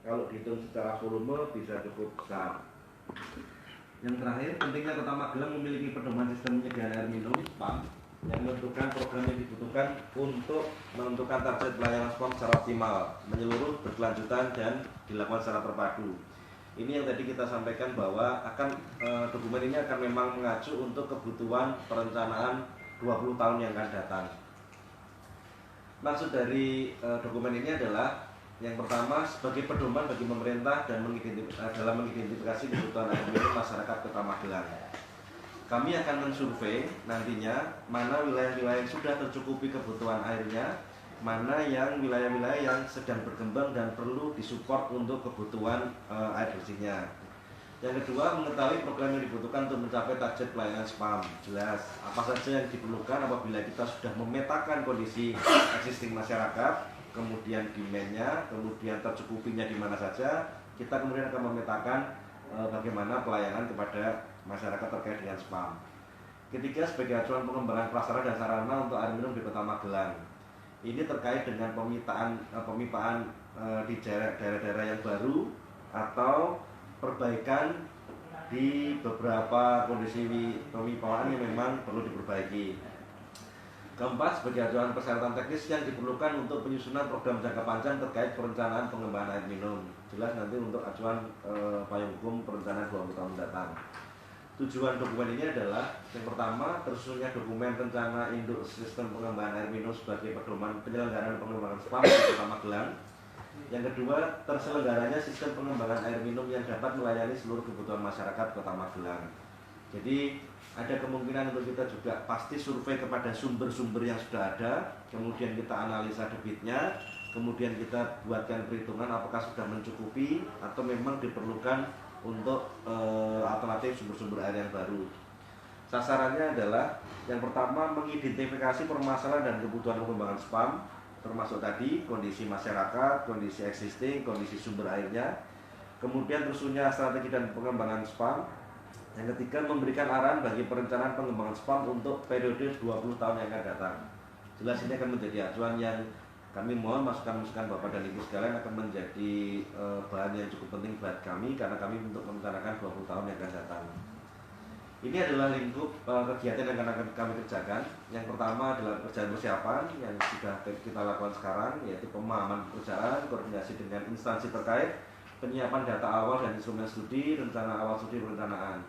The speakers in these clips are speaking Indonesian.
kalau dihitung secara volume bisa cukup besar. Yang terakhir, pentingnya Kota Magelang memiliki pedoman sistem penyediaan air minum (SPAM) yang menentukan program yang dibutuhkan untuk menentukan target pelayanan SPAM secara optimal, menyeluruh, berkelanjutan, dan dilakukan secara terpadu. Ini yang tadi kita sampaikan bahwa dokumen ini akan memang mengacu untuk kebutuhan perencanaan 20 tahun yang akan datang. Maksud dari dokumen ini adalah yang pertama, sebagai pedoman bagi pemerintah dan dalam mengidentifikasi kebutuhan air minum masyarakat Kota Magelang. Kami akan mensurvei nantinya mana wilayah-wilayah yang sudah tercukupi kebutuhan airnya, mana yang wilayah-wilayah yang sedang berkembang dan perlu disupport untuk kebutuhan air bersihnya. Yang kedua, mengetahui program yang dibutuhkan untuk mencapai target pelayanan SPAM. Jelas apa saja yang diperlukan apabila kita sudah memetakan kondisi existing masyarakat, kemudian demand-nya, kemudian tercukupinya di mana saja, kita kemudian akan memetakan bagaimana pelayanan kepada masyarakat terkait dengan SPAM. Ketiga, sebagai acuan pengembangan prasarana dan sarana untuk air minum di Kota Magelang. Ini terkait dengan pemipaan di daerah-daerah yang baru atau perbaikan di beberapa kondisi pemipaan yang memang perlu diperbaiki. Keempat, sebagai acuan persyaratan teknis yang diperlukan untuk penyusunan program jangka panjang terkait perencanaan pengembangan air minum. Jelas nanti untuk acuan payung hukum perencanaan 20 tahun mendatang. Tujuan dokumen ini adalah yang pertama, tersusunnya dokumen rencana induk sistem pengembangan air minum sebagai pedoman penyelenggaraan pengembangan SPAM di Kota Magelang. Yang kedua, terselenggaranya sistem pengembangan air minum yang dapat melayani seluruh kebutuhan masyarakat Kota Magelang. Jadi ada kemungkinan untuk kita juga pasti survei kepada sumber-sumber yang sudah ada, kemudian kita analisa debitnya, kemudian kita buatkan perhitungan apakah sudah mencukupi atau memang diperlukan untuk alternatif sumber-sumber air yang baru. Sasarannya adalah yang pertama, mengidentifikasi permasalahan dan kebutuhan pengembangan SPAM, termasuk tadi kondisi masyarakat, kondisi existing, kondisi sumber airnya. Kemudian tersusunnya strategi dan pengembangan SPAM. Yang ketiga, memberikan arahan bagi perencanaan pengembangan SPAM untuk periode 20 tahun yang akan datang. Jelas ini akan menjadi acuan yang kami mohon masukan-masukan Bapak dan Ibu sekalian akan menjadi bahan yang cukup penting buat kami karena kami untuk merencanakan 20 tahun yang akan datang. Ini adalah lingkup kegiatan yang akan kami kerjakan. Yang pertama adalah pekerjaan persiapan yang sudah kita lakukan sekarang, yaitu pemahaman pekerjaan, koordinasi dengan instansi terkait, penyiapan data awal dan instrumen studi, rencana awal studi perencanaan.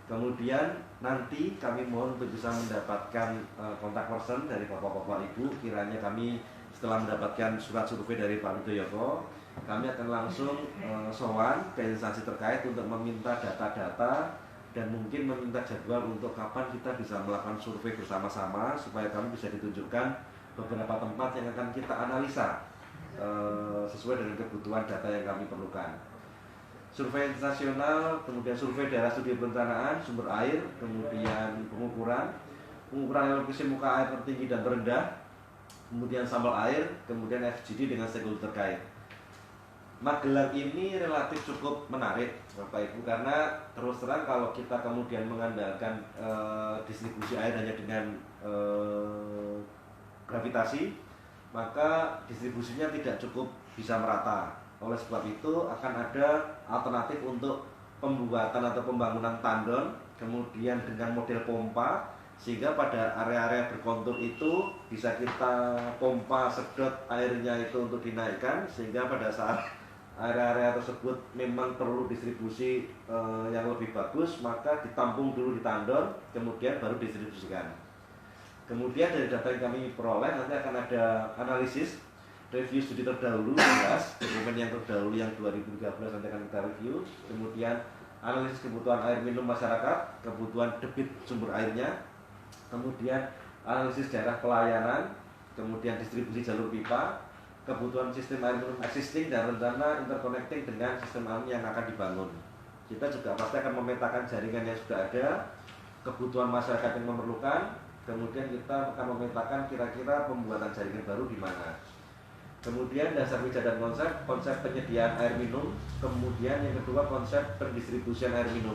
Kemudian nanti kami mohon untuk bisa mendapatkan kontak person dari Bapak-Bapak Ibu. Kiranya kami setelah mendapatkan surat survei dari Pak Widoyoko, kami akan langsung sowan ke instansi terkait untuk meminta data-data dan mungkin meminta jadwal untuk kapan kita bisa melakukan survei bersama-sama supaya kami bisa ditunjukkan beberapa tempat yang akan kita analisa sesuai dengan kebutuhan data yang kami perlukan. Survei nasional, kemudian survei daerah studi perencanaan, sumber air, kemudian pengukuran elevasi muka air tertinggi dan terendah, kemudian sampel air, kemudian FGD dengan stakeholder terkait. Magelang ini relatif cukup menarik Bapak Ibu karena terus terang kalau kita kemudian mengandalkan distribusi air hanya dengan gravitasi, maka distribusinya tidak cukup bisa merata. Oleh sebab itu akan ada alternatif untuk pembuatan atau pembangunan tandon, kemudian dengan model pompa, sehingga pada area-area berkontur itu bisa kita pompa sedot airnya itu untuk dinaikkan, sehingga pada saat area-area tersebut memang perlu distribusi yang lebih bagus, maka ditampung dulu di tandon, kemudian baru distribusikan. Kemudian dari data yang kami peroleh nanti akan ada analisis, review studi terdahulu, jelas dokumen yang terdahulu yang 2013 nanti akan kita review. Kemudian analisis kebutuhan air minum masyarakat, kebutuhan debit sumber airnya, kemudian analisis daerah pelayanan, kemudian distribusi jalur pipa, kebutuhan sistem air minum existing dan rencana interconnecting dengan sistem air yang akan dibangun. Kita juga pasti akan memetakan jaringan yang sudah ada, kebutuhan masyarakat yang memerlukan, kemudian kita akan memetakan kira-kira pembuatan jaringan baru di mana. Kemudian dasar wija dan konsep penyediaan air minum, kemudian yang kedua konsep pendistribusian air minum.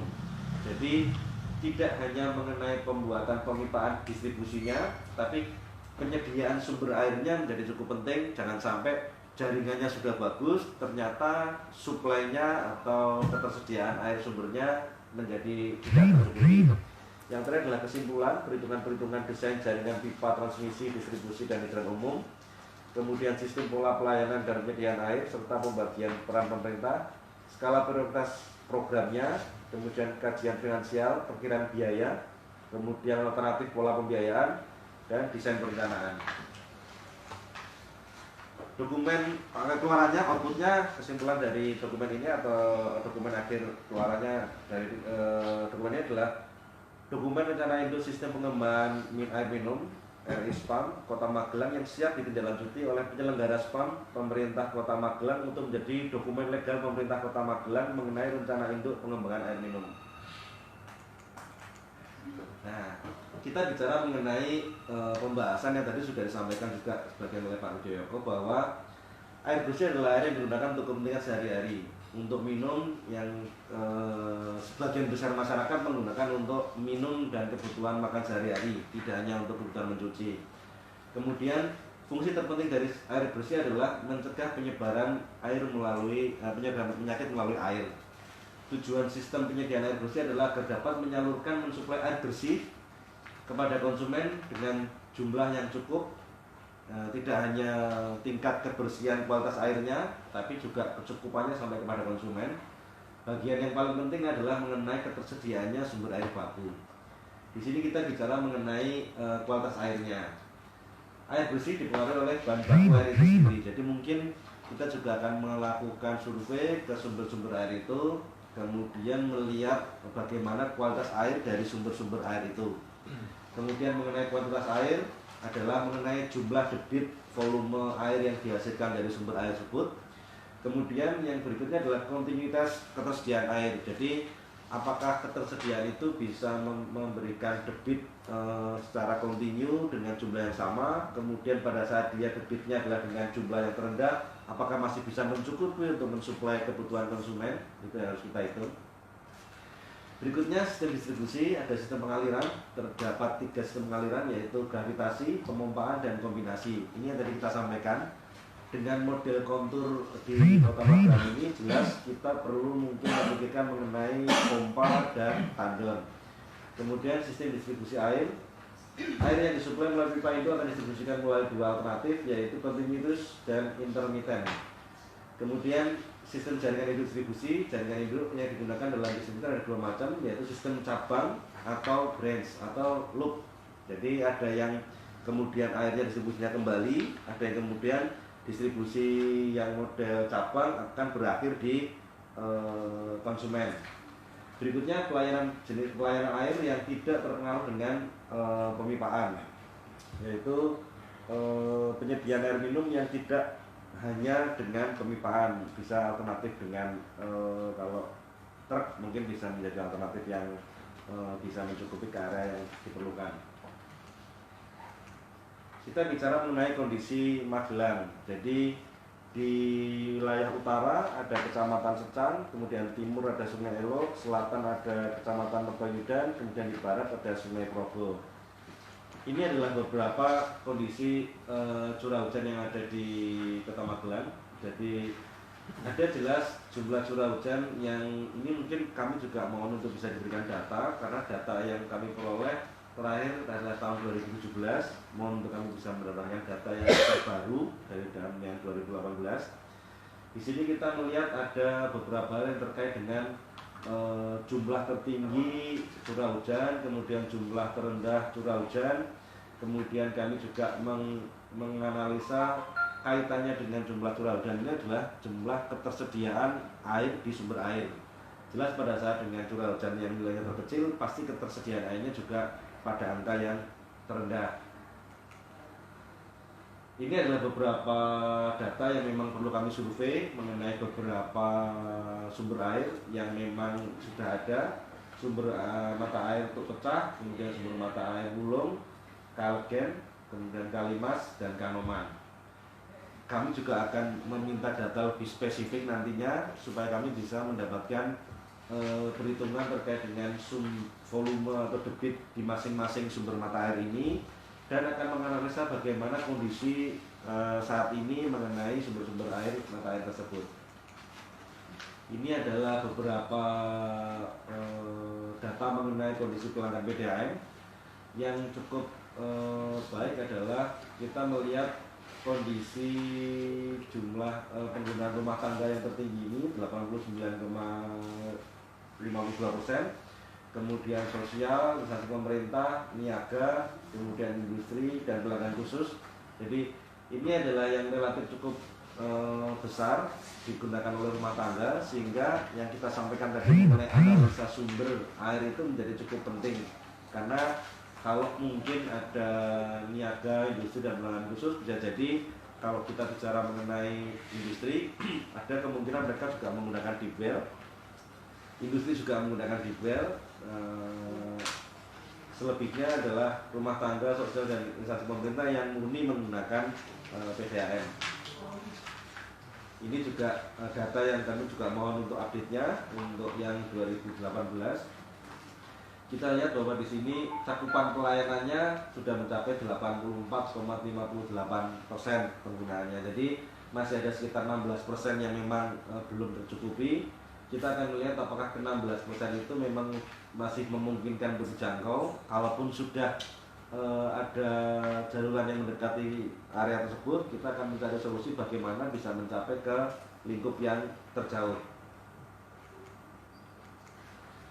Jadi tidak hanya mengenai pembuatan pemipaan distribusinya, tapi penyediaan sumber airnya menjadi cukup penting. Jangan sampai jaringannya sudah bagus, ternyata suplainya atau ketersediaan air sumbernya menjadi tidak tercukupi. Yang terakhir adalah kesimpulan, perhitungan-perhitungan desain jaringan pipa transmisi, distribusi, dan hidran umum. Kemudian sistem pola pelayanan dan penyediaan air, serta pembagian peran pemerintah, skala prioritas programnya, kemudian kajian finansial, perkiraan biaya, kemudian alternatif pola pembiayaan, dan desain perencanaan. Dokumen keluarannya, outputnya, kesimpulan dari dokumen ini atau dokumen akhir keluarannya dari dokumen ini adalah dokumen rencana induk sistem pengembangan air minum RI SPAM Kota Magelang yang siap ditindaklanjuti oleh penyelenggara SPAM pemerintah Kota Magelang untuk menjadi dokumen legal pemerintah Kota Magelang mengenai rencana induk pengembangan air minum. Nah, kita bicara mengenai pembahasan yang tadi sudah disampaikan juga sebagian oleh Pak Wijoyoko bahwa air bersih adalah air yang digunakan untuk kepentingan sehari-hari, untuk minum, yang sebagian besar masyarakat menggunakan untuk minum dan kebutuhan makan sehari-hari, tidak hanya untuk kebutuhan mencuci. Kemudian fungsi terpenting dari air bersih adalah mencegah penyebaran air melalui penyebaran penyakit melalui air. Tujuan sistem penyediaan air bersih adalah agar dapat menyalurkan mensuplai air bersih kepada konsumen dengan jumlah yang cukup, tidak hanya tingkat kebersihan kualitas airnya, tapi juga kecukupannya sampai kepada konsumen. Bagian yang paling penting adalah mengenai ketersediaannya sumber air baku. Di sini kita bicara mengenai kualitas airnya. Air bersih dipengaruhi oleh bahan baku air itu sendiri. Jadi mungkin kita juga akan melakukan survei ke sumber-sumber air itu, kemudian melihat bagaimana kualitas air dari sumber-sumber air itu. Kemudian mengenai kuantitas air adalah mengenai jumlah debit volume air yang dihasilkan dari sumber air tersebut. Kemudian yang berikutnya adalah kontinuitas ketersediaan air. Jadi apakah ketersediaan itu bisa memberikan debit secara kontinu dengan jumlah yang sama. Kemudian pada saat dia debitnya adalah dengan jumlah yang terendah, apakah masih bisa mencukupi untuk mensuplai kebutuhan konsumen. Itu yang harus kita hitung. Berikutnya sistem distribusi, ada sistem pengaliran, terdapat 3 sistem pengaliran, yaitu gravitasi, pemompaan, dan kombinasi. Ini yang tadi kita sampaikan. Dengan model kontur di Kota Magelang ini jelas kita perlu mungkin memikirkan mengenai pompa dan tandem. Kemudian sistem distribusi air. Air yang disuplai melalui pipa itu akan didistribusikan melalui 2 alternatif, yaitu kontinuous dan intermittent. Kemudian sistem jaringan induk distribusi, jaringan induk yang digunakan dalam distribusi ada 2 macam, yaitu sistem cabang atau branch atau loop. Jadi ada yang kemudian airnya distribusinya kembali, ada yang kemudian distribusi yang model cabang akan berakhir di konsumen. Berikutnya jenis pelayanan air yang tidak terpengaruh dengan pemipaan, yaitu penyediaan air minum yang tidak hanya dengan pemipaan, bisa alternatif dengan kalau truk mungkin bisa menjadi alternatif yang bisa mencukupi ke area yang diperlukan. Kita bicara mengenai kondisi Magelang. Jadi di wilayah utara ada Kecamatan Secang, kemudian timur ada Sungai Elok, selatan ada Kecamatan Mertoyudan, kemudian di barat ada Sungai Progo. Ini adalah beberapa kondisi curah hujan yang ada di Kota Magelang. Jadi ada jelas jumlah curah hujan yang ini mungkin kami juga mohon untuk bisa diberikan data, karena data yang kami peroleh terakhir adalah tahun 2017. Mohon untuk kami bisa mendapatkan data yang terbaru dari tahun yang 2018. Di sini kita melihat ada beberapa hal yang terkait dengan jumlah tertinggi curah hujan, kemudian jumlah terendah curah hujan, kemudian kami juga menganalisa kaitannya dengan jumlah curah hujan ini adalah jumlah ketersediaan air di sumber air. Jelas pada saat dengan curah hujan yang nilainya terkecil, pasti ketersediaan airnya juga pada angka yang terendah. Ini adalah beberapa data yang memang perlu kami survei mengenai beberapa sumber air yang memang sudah ada, sumber mata air untuk pecah, kemudian sumber mata air Wulung, Kalgen, kemudian Kalimas, dan Kanoman. Kami juga akan meminta data lebih spesifik nantinya supaya kami bisa mendapatkan perhitungan terkait dengan volume atau debit di masing-masing sumber mata air ini, dan akan menganalisa bagaimana kondisi saat ini mengenai sumber-sumber air mata air tersebut. Ini adalah beberapa data mengenai kondisi pelanggan PDAM. Yang cukup baik adalah kita melihat kondisi jumlah penggunaan rumah tangga yang tertinggi ini 89,52%, kemudian sosial, instansi pemerintah, niaga, kemudian industri dan pelanggan khusus. Jadi ini adalah yang relatif cukup besar digunakan oleh rumah tangga, sehingga yang kita sampaikan tadi mengenai analisa sumber air itu menjadi cukup penting, karena kalau mungkin ada niaga, industri dan pelanggan khusus, bisa jadi kalau kita bicara mengenai industri ada kemungkinan mereka juga menggunakan deep well, industri juga menggunakan deep well. Selebihnya adalah rumah tangga, sosial dan instansi pemerintah yang murni menggunakan PDAM. Ini juga data yang kami juga mohon untuk update-nya untuk yang 2018. Kita lihat bahwa di sini cakupan pelayanannya sudah mencapai 84,58% penggunaannya. Jadi masih ada sekitar 16% yang memang belum tercukupi. Kita akan melihat apakah ke 16% itu memang masih memungkinkan untuk dijangkau. Kalaupun sudah ada jaluran yang mendekati area tersebut, kita akan mencari solusi bagaimana bisa mencapai ke lingkup yang terjauh.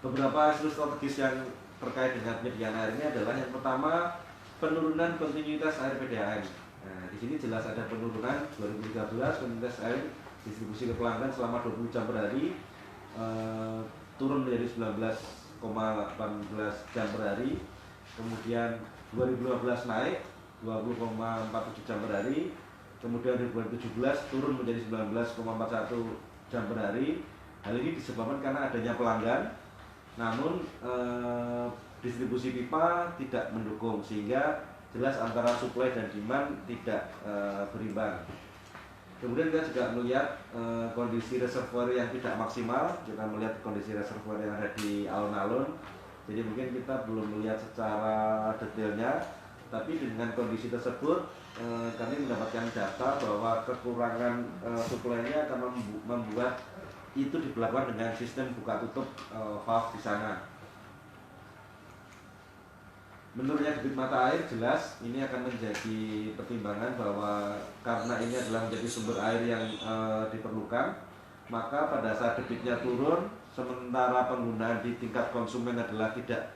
Beberapa isu strategis yang terkait dengan penyediaan air ini adalah yang pertama, penurunan kontinuitas air PDAM. Nah, di sini jelas ada penurunan 2013 kontinuitas air distribusi ke pelanggan selama 20 jam per hari turun menjadi 19,18 jam per hari. Kemudian 2015 naik 20,47 jam per hari. Kemudian 2017 turun menjadi 19,41 jam per hari. Hal ini disebabkan karena adanya pelanggan, namun distribusi pipa tidak mendukung, sehingga jelas antara supply dan demand tidak berimbang. Kemudian kita juga melihat kondisi reservoir yang tidak maksimal. Kita melihat kondisi reservoir yang ada di alun-alun. Jadi mungkin kita belum melihat secara detailnya, tapi dengan kondisi tersebut kami mendapatkan data bahwa kekurangan suplainya akan membuat itu diberlakukan dengan sistem buka tutup valve di sana. Menurunnya debit mata air jelas ini akan menjadi pertimbangan, bahwa karena ini adalah menjadi sumber air yang diperlukan, maka pada saat debitnya turun, sementara penggunaan di tingkat konsumen adalah tidak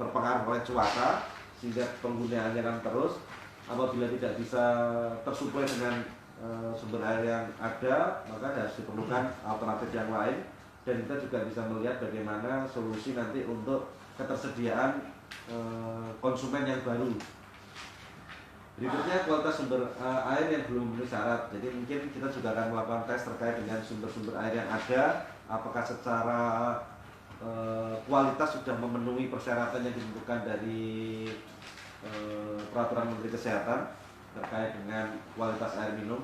terpengaruh oleh cuaca, sehingga penggunaannya akan terus. Apabila tidak bisa tersuplai dengan sumber air yang ada, maka harus diperlukan alternatif yang lain. Dan kita juga bisa melihat bagaimana solusi nanti untuk ketersediaan konsumen yang baru. Berikutnya, kualitas sumber air yang belum memenuhi syarat. Jadi mungkin kita juga akan melakukan tes terkait dengan sumber-sumber air yang ada, apakah secara kualitas sudah memenuhi persyaratan yang ditentukan dari peraturan Menteri Kesehatan terkait dengan kualitas air minum.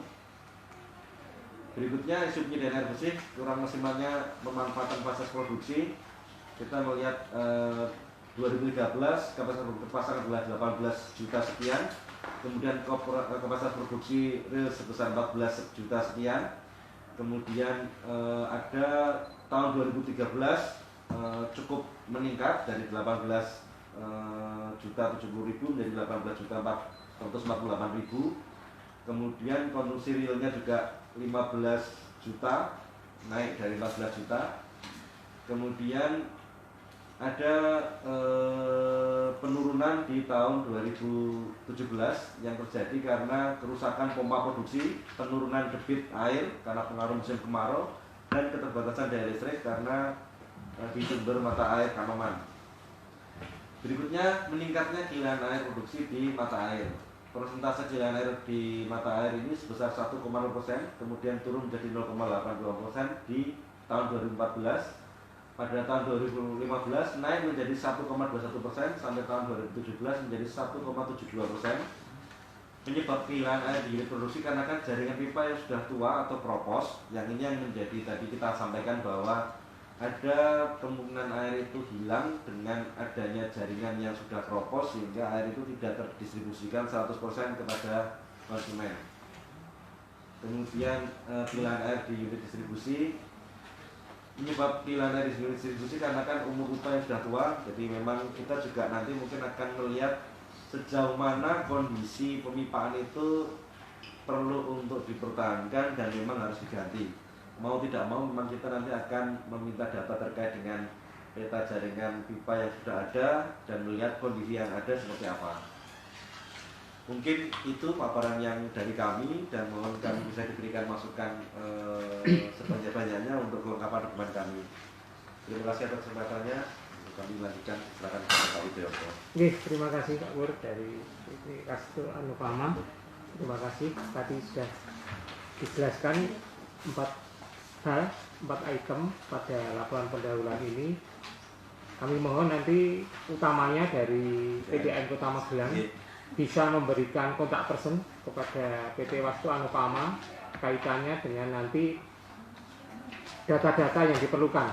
Berikutnya, isu penyediaan air bersih, kurang maksimalnya pemanfaatan fasilitas produksi. Kita melihat 2013 kapasitas terpasang adalah 18 juta sekian, kemudian kapasitas produksi real sebesar 14 juta sekian. Kemudian ada tahun 2013 cukup meningkat dari 18 juta 70.000 menjadi 18 juta 448.000. Kemudian konsumsi realnya juga 15 juta, naik dari 14 juta. Kemudian ada penurunan di tahun 2017 yang terjadi karena kerusakan pompa produksi, penurunan debit air karena pengaruh musim kemarau, dan keterbatasan daya listrik karena di sumber mata air Kanoman. Berikutnya, meningkatnya kegilaan air produksi di mata air. Persentase kegilaan air di mata air ini sebesar 1,0%, kemudian turun menjadi 0,82% di tahun 2014. Pada tahun 2015 naik menjadi 1,21%, sampai tahun 2017 menjadi 1,72%. Penyebab kehilangan air di unit produksi karena kan jaringan pipa yang sudah tua atau kropos. Yang ini yang menjadi tadi kita sampaikan bahwa ada kemungkinan air itu hilang dengan adanya jaringan yang sudah kropos, sehingga air itu tidak terdistribusikan 100% kepada konsumen. kemudian pilihan air di unit distribusi. Penyebab pilihan air di unit distribusi karena kan umur pipa yang sudah tua, jadi memang kita juga nanti mungkin akan melihat sejauh mana kondisi pemipaan itu perlu untuk dipertahankan dan memang harus diganti. Mau tidak mau memang kita nanti akan meminta data terkait dengan peta jaringan pipa yang sudah ada dan melihat kondisi yang ada seperti apa. Mungkin itu paparan yang dari kami dan mohon kami bisa diberikan masukan sebanyak-banyaknya untuk kelengkapan dokumen kami. Terima kasih atas kesempatannya. Kami lanjutkan, silakan Pak Widodo. Oke, terima kasih Pak Pur dari Kasto Anupama. Terima kasih, tadi sudah dijelaskan 4 item pada laporan pendahuluan ini. Kami mohon nanti utamanya dari PDAM Kota Magelang bisa memberikan kontak person kepada PT Wastu Anupama kaitannya dengan nanti data-data yang diperlukan.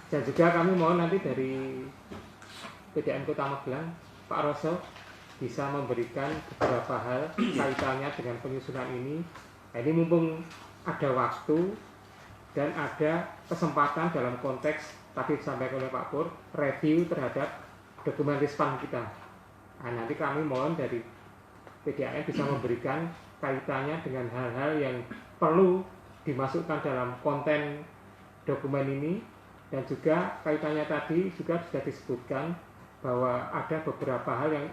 Dan juga kami mohon nanti dari PDAM Kota Magelang, Pak Roso bisa memberikan beberapa hal kaitannya dengan penyusunan ini. Nah, ini mumpung ada waktu dan ada kesempatan dalam konteks tadi disampaikan oleh Pak Pur, review terhadap dokumen rispan kita. Nah, nanti kami mohon dari PDAM bisa memberikan kaitannya dengan hal-hal yang perlu dimasukkan dalam konten dokumen ini, dan juga kaitannya tadi juga sudah disebutkan bahwa ada beberapa hal yang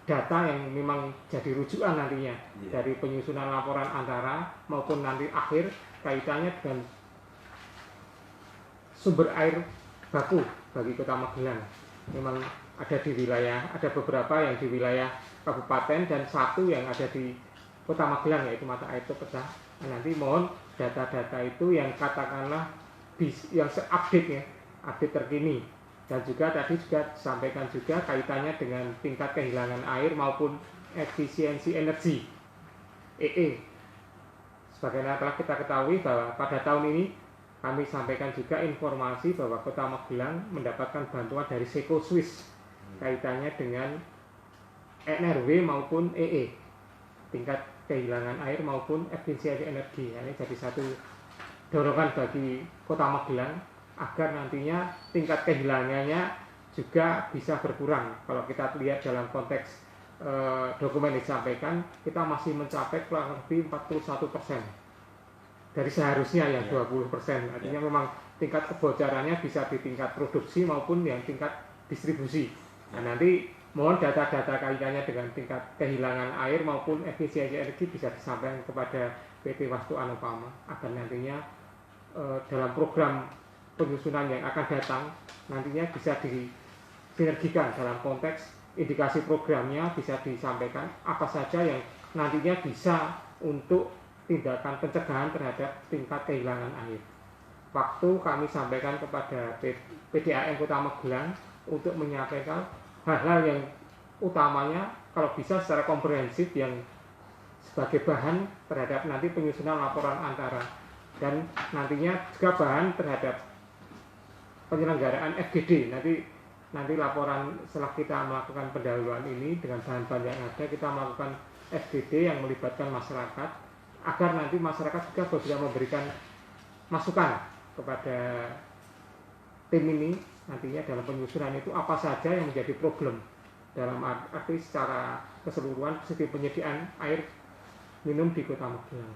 data yang memang jadi rujukan nantinya dari penyusunan laporan antara maupun nanti akhir kaitannya dengan sumber air baku bagi Kota Magelang. Memang ada di wilayah, ada beberapa yang di wilayah kabupaten dan satu yang ada di Kota Magelang yaitu mata air pecah. Nah, nanti mohon data-data itu yang katakanlah yang update ya, update terkini, dan juga tadi juga disampaikan juga kaitannya dengan tingkat kehilangan air maupun efisiensi energi EE. Sebagaimana telah kita ketahui bahwa pada tahun ini kami sampaikan juga informasi bahwa Kota Magelang mendapatkan bantuan dari Seko Swiss kaitannya dengan NRW maupun EE, tingkat kehilangan air maupun efisiensi energi. Ini jadi satu dorongan bagi Kota Magelang agar nantinya tingkat kehilangannya juga bisa berkurang. Kalau kita lihat dalam konteks dokumen yang disampaikan, kita masih mencapai kurang lebih 41% dari seharusnya yang 20%. Artinya memang tingkat kebocorannya bisa di tingkat produksi maupun yang tingkat distribusi. Nah, nanti mohon data-data kaitannya dengan tingkat kehilangan air maupun efisiensi energi bisa disampaikan kepada PT Wastu Anupama agar nantinya dalam program penyusunan yang akan datang nantinya bisa disinergikan dalam konteks indikasi programnya, bisa disampaikan apa saja yang nantinya bisa untuk tindakan pencegahan terhadap tingkat kehilangan air. Waktu kami sampaikan kepada PDAM Kota Magelang untuk menyampaikan hal-hal yang utamanya kalau bisa secara komprehensif yang sebagai bahan terhadap nanti penyusunan laporan antara, dan nantinya juga bahan terhadap penyelenggaraan FGD. Nanti laporan setelah kita melakukan pendahuluan ini dengan bahan-bahan yang ada, kita melakukan FGD yang melibatkan masyarakat agar nanti masyarakat juga bisa memberikan masukan kepada tim ini nantinya dalam penyusunan itu apa saja yang menjadi problem dalam arti secara keseluruhan sistem penyediaan air minum di Kota Magelang.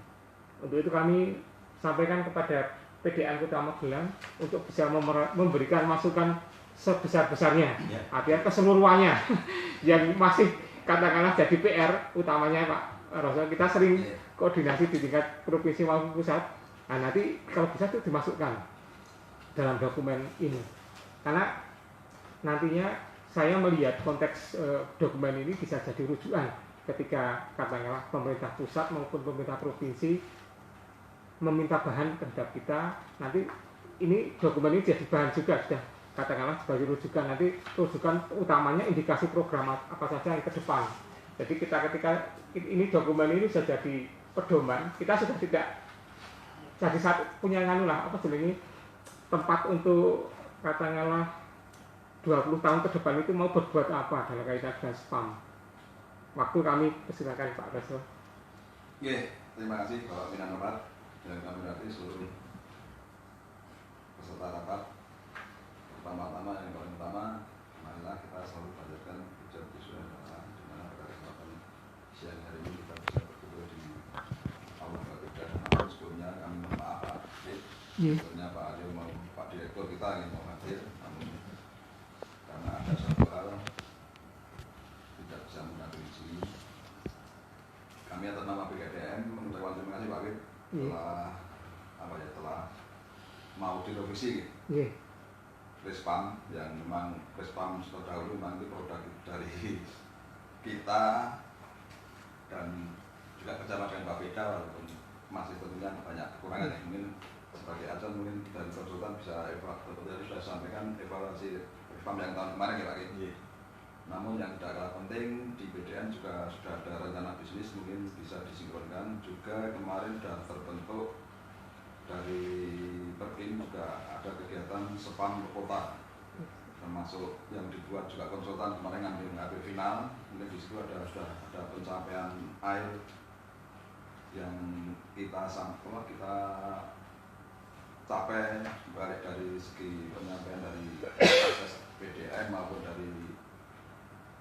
Untuk itu kami sampaikan kepada PDAM Kota Magelang untuk bisa memberikan masukan sebesar-besarnya, artinya keseluruhannya yang masih katakanlah jadi PR utamanya Pak Rosa. Kita sering koordinasi di tingkat provinsi maupun pusat. Nah, nanti kalau bisa itu dimasukkan dalam dokumen ini, karena nantinya saya melihat konteks dokumen ini bisa jadi rujukan ketika katakanlah pemerintah pusat maupun pemerintah provinsi meminta bahan terhadap kita. Nanti ini dokumen ini jadi bahan juga sudah katakanlah sebagai rujukan, nanti rujukan utamanya indikasi program apa saja yang ke depan. Jadi kita ketika ini dokumen ini sudah jadi pedoman, kita sudah tidak jadi satu punya nganulah apa sebenarnya tempat untuk katakanlah 20 tahun ke depan itu mau berbuat apa dalam kaitan dengan spam. Waktu kami persilakan Pak Reso. Oke, terima kasih Bapak Pimpinan Rapat dan kami hormati seluruh peserta rapat. Pertama-tama yang paling utama, marilah kita selalu panjatkan puja puji syukur kepada Allah, di mana pada kesempatan siang hari ini kita bisa berkumpul di aula berbeda. Namun sebelumnya kami mohon maaf Pak Dik, sebelumnya Pak Aryo mau Pak Direktur kita ingin mau hadir, namun karena ada satu hal tidak bisa menghadiri di sini. Kami atas nama BKDM mengucapkan terima kasih Pak Dik telah mau direvisi Respam yang memang Respam terdahulu memang itu produk dari kita dan juga kerjasama dengan Bapeda, walaupun masih tentunya banyak kekurangan yang mungkin sebagai acuan mungkin dari konsultan bisa seperti sudah sampaikan evaluasi Respam yang tahun kemarin ya Pak. Namun yang tidak kalah penting di BDN juga sudah ada rencana bisnis mungkin bisa disinkronkan. Juga kemarin sudah terbentuk dari Perkim juga ada kegiatan spam kota, termasuk yang dibuat juga konsultan kemarin ngambil HP final. Mungkin di situ sudah ada pencapaian air yang kita capai baik dari segi penyampaian dari proses PDM maupun dari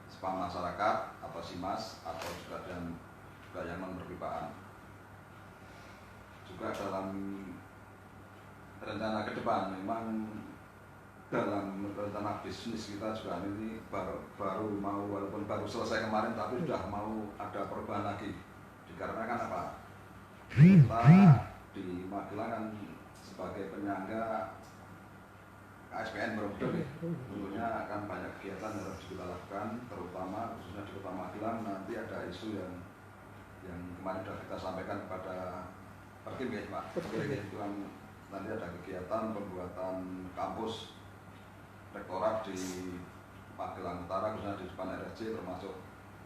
spam masyarakat atau SIMAS atau juga yang non perpipaan. Juga dalam rencana ke depan memang dalam rencana bisnis kita juga ini baru mau, walaupun baru selesai kemarin tapi sudah mau ada perubahan lagi. Dikarenakan apa? Kita di Magelang kan sebagai penyangga KSPN Borobudur, tentunya akan banyak kegiatan yang harus kita lakukan, terutama khususnya di Kota Magelang. Nanti ada isu yang kemarin sudah kita sampaikan kepada Perkim ya Pak. Itu nanti ada kegiatan pembuatan kampus rektorat di Magelang Utara, khususnya di depan RSC, termasuk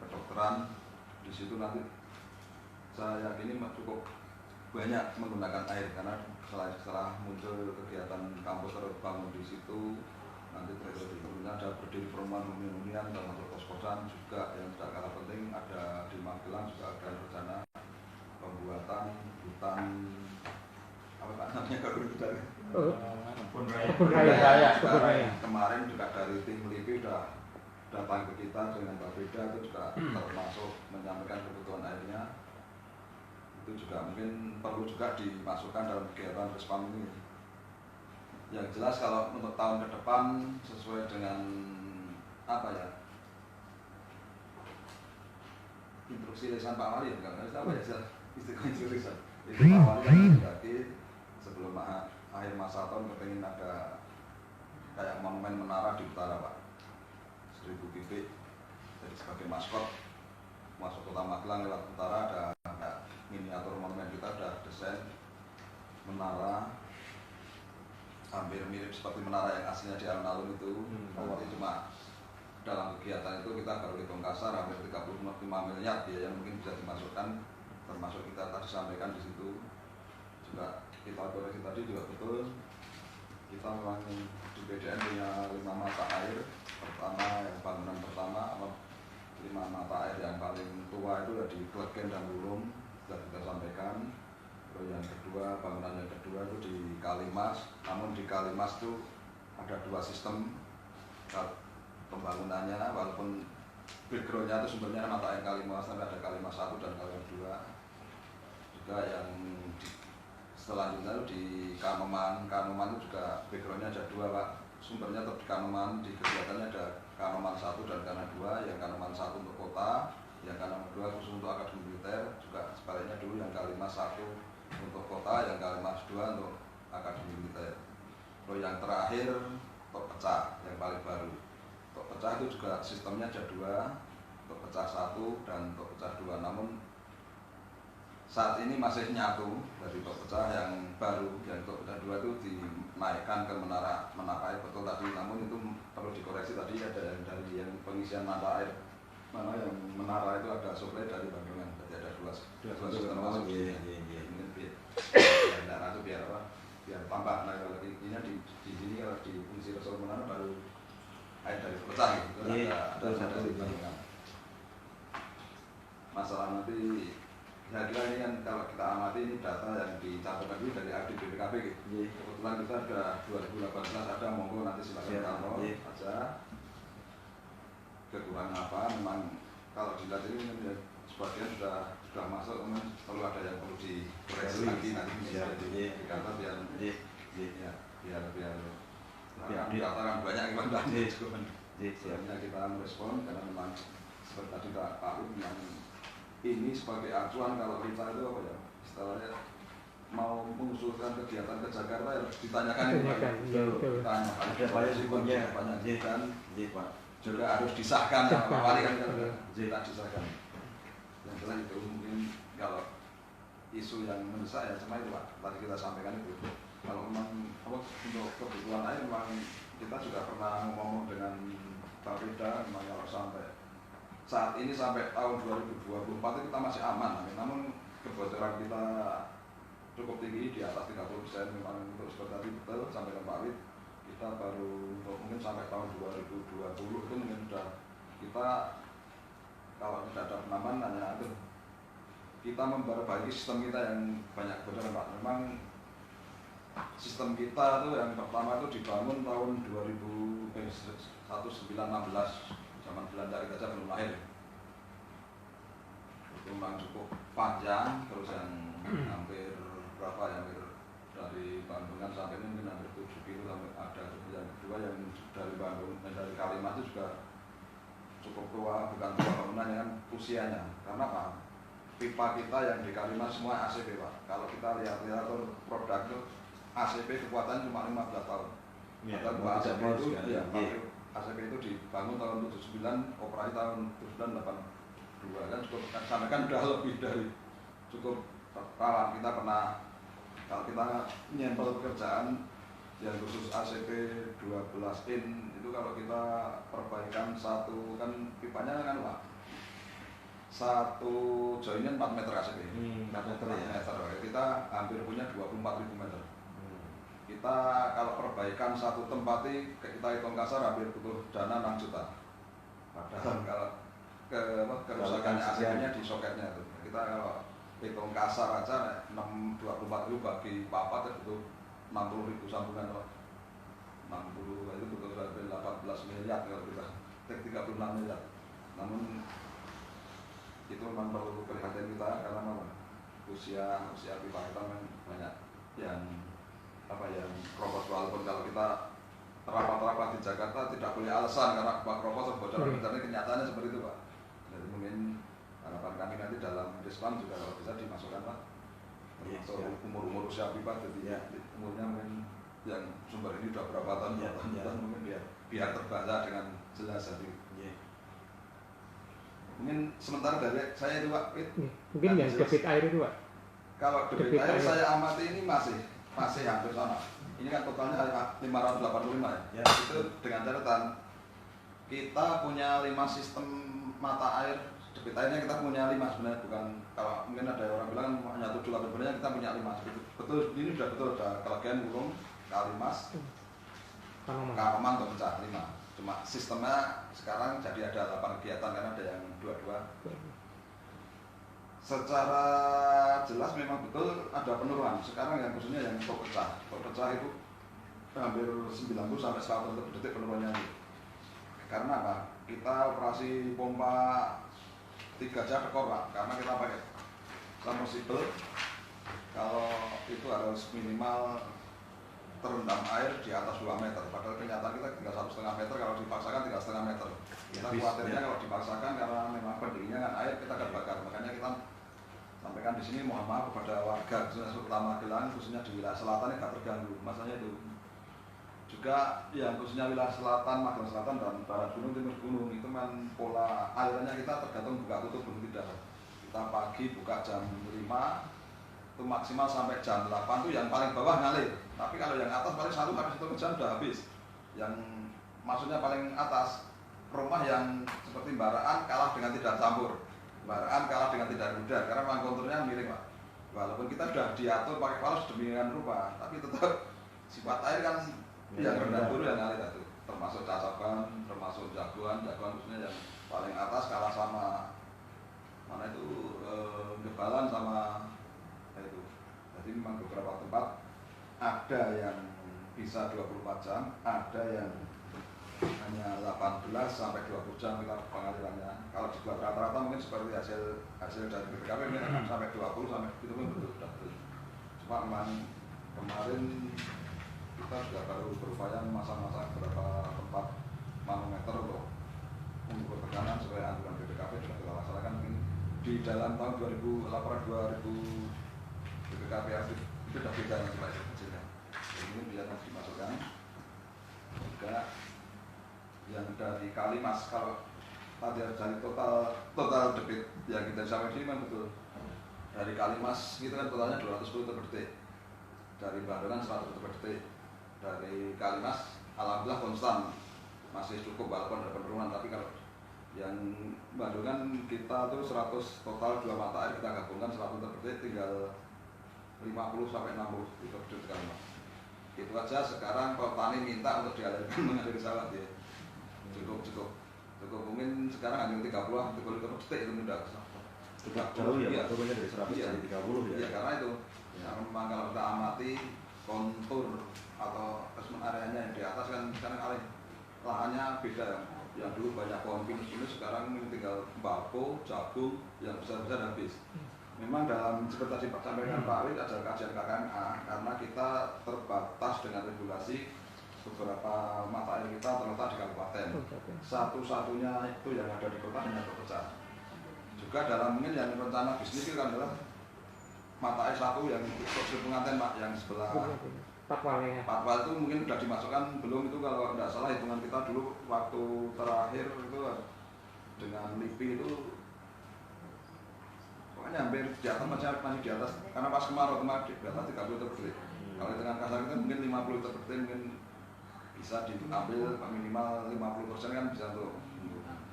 kedokteran. Di situ nanti saya yakini cukup banyak menggunakan air, karena setelah muncul kegiatan kampus terbangun di situ, nanti berikutnya ada berdiri perumahan hunian termasuk kos-kosan juga. Yang tidak kalah penting ada di Magelang juga ada rencana pembuatan hutan apa Pak namanya kalau hutan kebun raya. Kemarin juga dari tim LIPI sudah datang ke kita dengan Bapeda, itu juga termasuk menyampaikan kebutuhan airnya. Itu juga mungkin perlu juga dimasukkan dalam kegiatan Respam ini. Yang jelas kalau untuk tahun ke depan sesuai dengan apa ya, instruksi lisan Pak Wali, bukan apa ya istilah lisan itu Pak Wali kan mendaki sebelum akhir masa tahun kepengen ada kayak monumen menara di utara Pak, 1000 bibit jadi sebagai maskot masuk Kota Magelang lewat utara. Ada miniatur monumen, kita sudah desain menara hampir mirip seperti menara yang aslinya di alun-alun itu. Nanti cuma dalam kegiatan itu kita baru hitung kasar hampir 35 miliar biaya yang mungkin bisa dimasukkan, termasuk kita tadi sampaikan di situ. Juga kita koreksi tadi juga betul, kita memang di BDN punya 5 mata air. Pertama, yang bangunan pertama 5 mata air yang paling tua itu di Klegen dan Wulung, sudah kita sampaikan. Terus yang kedua, bangunan yang kedua itu di Kalimas. Namun di Kalimas itu ada 2 sistem pembangunannya, walaupun backgroundnya itu sumbernya mata air Kalimas, tapi ada Kalimas 1 dan Kalimas 2. Juga yang selanjutnya itu di Kanoman. Kanoman itu juga backgroundnya ada 2 Pak, sumbernya tetap di Kanoman. Di kegiatannya ada Kanoman 1 dan Kanoman 2, yang Kanoman 1 untuk kota, yang Kanoman 2 khusus untuk akademi militer. Juga sebaliknya dulu yang Kalimas 1 untuk kota, yang Kalimas 2 untuk akademi militer. Lalu yang terakhir tok pecah yang paling baru. Tok pecah itu juga sistemnya ada 2, tok pecah 1 dan tok pecah 2. Namun saat ini masih nyatu dari tok pecah yang baru, yang tok pecah 2 itu dinaikkan ke menara air betul tadi. Namun itu perlu dikoreksi tadi, ada yang dari yang pengisian mata air mana yang menara itu ada suplai dari Bandungan, jadi ada 2 sistem masuk. Mungkin biar tidak itu biar apa, biar tambah. Nah kalau ini di sini kalau di fungsi resor menara baru air dari pecah gitu, ada satu Bandungan. Masalah nanti saya kira ini kan kalau kita amati ini data yang dicatatkan dulu dari audit BPKB gitu. Kebetulan kita sudah 2018 ada, monggo nanti silakan taruh aja kekurangan apa. Memang kalau dilihat ini sebagian sudah masuk, memang perlu ada yang perlu dikoreksi lagi nanti bisa dikata biar dikatakan banyak yang tadi sebenarnya kita merespon karena memang seperti tadi Pak Ud yang ini sebagai acuan kalau kita itu apa ya istilahnya mau mengusulkan kegiatan ke Jakarta ya ditanyakan itu ditanya ada banyak sumbernya banyak dan juga harus disahkan sama wali kan kita disahkan yang jelas itu mungkin kalau isu yang mendesak ya cuma itu Pak tadi kita sampaikan itu kalau memang untuk kebutuhan air memang kita juga pernah ngomong dengan Pak Rida memang kalau sampai saat ini sampai tahun 2024 itu kita masih aman, namun kebocoran kita cukup tinggi di atas 30% memang untuk seperti tadi betul sampai ke Pak Wid kita baru mungkin sampai tahun 2020 itu mungkin sudah kita kalau tidak ada penambahan hanya itu kita memperbaiki sistem kita yang banyak kebocoran Pak. Memang sistem kita tuh yang pertama itu dibangun tahun 1916 zaman Belanda kita saja belum lahir. Itu memang cukup panjang, terus yang hampir berapa ya, hampir dari Bandung kan sampai ini mungkin hampir 7 kilo sampai ada yang kedua yang dari Bandung dan dari Kalimas itu juga cukup tua, bukan tua bangunannya kan usianya. Karena apa? Pipa kita yang di Kalimas semua ACP Pak. Kalau kita lihat produk itu ACP kekuatannya cuma 15 tahun. Padahal ACP itu ACP itu dibangun tahun 79, operasi tahun 1982 kan cukup sampai kan udah lebih dari cukup rawan. Kita pernah kalau kita nyempel pekerjaan yang khusus ACP 12 in itu kalau kita perbaikan satu kan pipanya kan Pak satu joinnya 4 meter ACP 4 meter ya. Kita hampir punya 24.000 meter. Kita kalau perbaikan satu tempat kita hitung kasar hampir butuh dana 6 juta. Padahal kalau kerusakannya AC-nya di soketnya itu. Kita kalau hitung kasar aja 24.000 bagi papat itu butuh 60.000 sambungan. 60 itu butuh sampai 18 miliar kalau kita 36 miliar. Namun itu memang perlu perhatian kita karena memang usia pipa kita kan banyak yang yang keropos, walaupun kalau kita rapat-rapat di Jakarta tidak punya alasan karena keropos bocoran bencana kenyataannya seperti itu Pak. Jadi mungkin harapan kami nanti dalam Dispam juga kalau bisa dimasukkan Pak termasuk umur usia pipa jadi umurnya mungkin yang sumber ini sudah berapa tahun mungkin biar terbaca dengan jelas tadi. Mungkin sementara dari saya itu Pak mungkin yang debit air itu Pak. Kalau debit air saya amati ini masih hampir sama. Ini kan totalnya 585 ya. Itu dengan catatan kita punya 5 sistem mata air. Debit airnya kita punya 5 sebenarnya, bukan kalau mungkin ada orang bilang hanya 7 atau sebenarnya kita punya 5. Betul, ini sudah betul ada Kelegian, Wulung, Kalimas, Kanoman untuk pecah 5. Cuma sistemnya sekarang jadi ada 8 kegiatan karena ada yang 22. Secara jelas memang betul ada penurunan. Sekarang yang khususnya yang tok pecah itu hampir 90 sampai 100 detik penurunannya. Karena apa? Kita operasi pompa 3 jam tekor Pak, karena kita pakai submersible. Kalau itu harus minimal terendam air di atas 2 meter. Padahal kenyataan kita tinggal 1,5 meter, kalau dipaksakan tinggal 1,5 meter. Kita khawatirnya kalau dipaksakan karena memang pendirinya kan air kita akan bakar. Makanya kita sampaikan di sini mohon maaf kepada warga khususnya Kota Magelang, khususnya di wilayah selatan yang tidak terganggu. Masalahnya itu juga yang khususnya wilayah selatan, Magelang Selatan dan barat gunung, timur gunung itu kan pola alirannya kita tergantung buka tutup belum tidak. Kita pagi buka jam 5 itu maksimal sampai jam 8 itu yang paling bawah ngalir. Tapi kalau yang atas paling 1 sampai 1 jam sudah habis. Yang maksudnya paling atas rumah yang seperti Baraan kalah dengan tidak campur. Baraan kalah dengan tidak rudal karena memang konturnya miring Pak. Walaupun kita sudah diatur pakai palas sedemikian rupa, tapi tetap sifat air kan yang rendah dulu yang ngalir itu. Termasuk Cacaban, termasuk Jagoan khususnya yang paling atas kalah sama mana itu Gebalan sama itu. Jadi memang beberapa tempat ada yang bisa 24 jam, ada yang hanya 18 sampai 20 jam kita pengadilannya. Kalau dibuat rata-rata mungkin seperti hasil dari BPKP mungkin sampai 20 sampai itu pun betul. Cuma kemarin kita juga baru berupaya memasang beberapa tempat manometer untuk mengukur tekanan sesuai anjuran BPKP sudah kita laksanakan mungkin di dalam tahun 2008 BPKP aktif itu sudah beda yang kecilnya. Ini bisa dimasukkan juga yang dari Kalimas. Kalau tadi dari total debit yang kita sampai sini memang betul dari Kalimas itu kan totalnya 210 liter per detik, dari Bandungan 100 liter per detik, dari Kalimas alhamdulillah konstan masih cukup walaupun ada penurunan. Tapi kalau yang Bandungan kita tuh 100 total 2 mata air kita gabungkan 100 liter per detik, tinggal 50 sampai 60 liter per detik Kalimas. Itu aja. Sekarang petani minta untuk dialirkan mengalir sawah ya. Cukup mungkin sekarang hanya 30 liter per detik itu sudah jauh ya, iya. turunnya dari 100 iya. jadi 30 ya. Iya, karena itu ya. Memang kalau kita amati kontur atau basement areanya yang di atas kan sekarang lahannya beda ya. Yang dulu banyak pohon pinus sekarang tinggal bako, jagung yang besar-besar habis. Memang dalam seperti tadi Pak sampaikan Pak Wid ada kajian KKMA karena kita terbatas dengan regulasi beberapa mata air kita terletak di kabupaten. Satu-satunya itu yang ada di kota hanya terpecah. Juga dalam mungkin yang rencana bisnis itu kan adalah mata air satu yang untuk pengantin Pak yang sebelah Patwal itu mungkin sudah dimasukkan belum itu kalau tidak salah hitungan kita dulu waktu terakhir itu dengan LIPI itu pokoknya hampir di atas masih di atas karena pas kemarau kemarin di atas 30 liter per detik. Kalau dengan kasar kita mungkin 50 liter per detik mungkin bisa diambil minimal 50% kan bisa untuk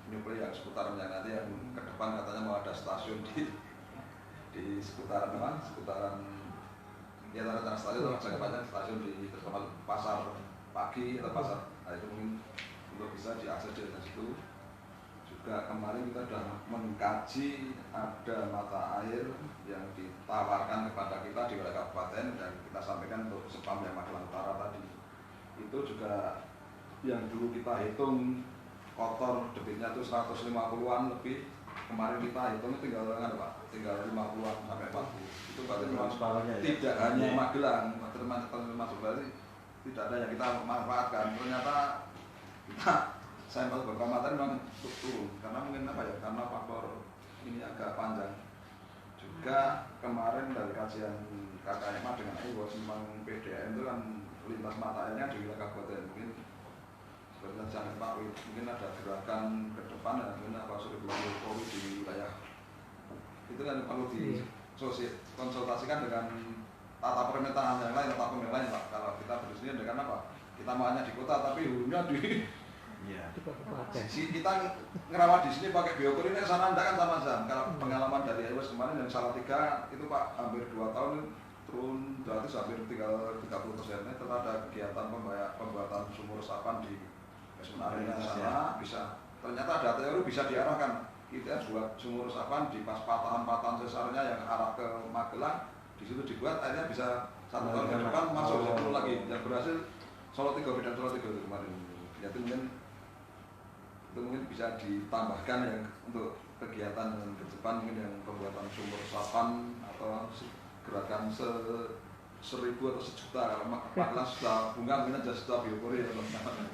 nyuplai yang seputaran yang nanti yang ke depan katanya mau ada stasiun di seputaran apa? Seputaran ya tanda stasiun itu agak banyak stasiun di terutama pasar pagi atau pasar. Nah itu mungkin untuk bisa diakses dari situ. Juga kemarin kita sudah mengkaji ada mata air yang ditawarkan kepada kita di wilayah kabupaten dan kita sampaikan untuk Sepam yang Magelang Utara tadi. Itu juga yang dulu kita hitung kotor debitnya itu 150-an lebih. Kemarin kita hitung tinggal 50-an sampai 40. Itu berarti tidak hanya Magelang, termasuk berarti tidak ada yang kita manfaatkan. Ternyata kita sampel beberapa mata memang turun karena mungkin apa ya, karena faktor ini agak panjang. Juga kemarin dari kajian KKMA dengan bahwa memang PDAM itu kan lintas mata airnya di wilayah kabupaten. Mungkin seperti yang Pak Wid, mungkin ada gerakan ke depan ya, mungkin apa sudah Jokowi di wilayah itu kan perlu dikonsultasikan dengan tata pemerintahan yang lain, tata pemerintahan lain Pak. Kalau kita berusaha dengan apa? Kita maunya di kota tapi hulunya di kita ngerawat di sini pakai biokur ini sana enggak kan sama jam. Kalau pengalaman dari Awas kemarin yang Salatiga itu Pak hampir 2 tahun turun gratis hampir 30%. Tetap ada kegiatan pembuatan sumur resapan di area sana bisa. Ternyata ada teori bisa diarahkan. Kita buat sumur resapan di pas patahan-patahan sesarnya yang arah ke Magelang, di situ dibuat akhirnya bisa 1 tahun ke depan masuk 10 lagi. Yang berhasil Solo 3 dan Solo 3 itu kemarin. Ya, itu mungkin bisa ditambahkan yang untuk kegiatan ke depan mungkin yang pembuatan sumur resapan atau gerakan 1.000 atau 1.000.000 kalau Magelang sudah bunga mungkin aja sudah biopori ya teman-teman.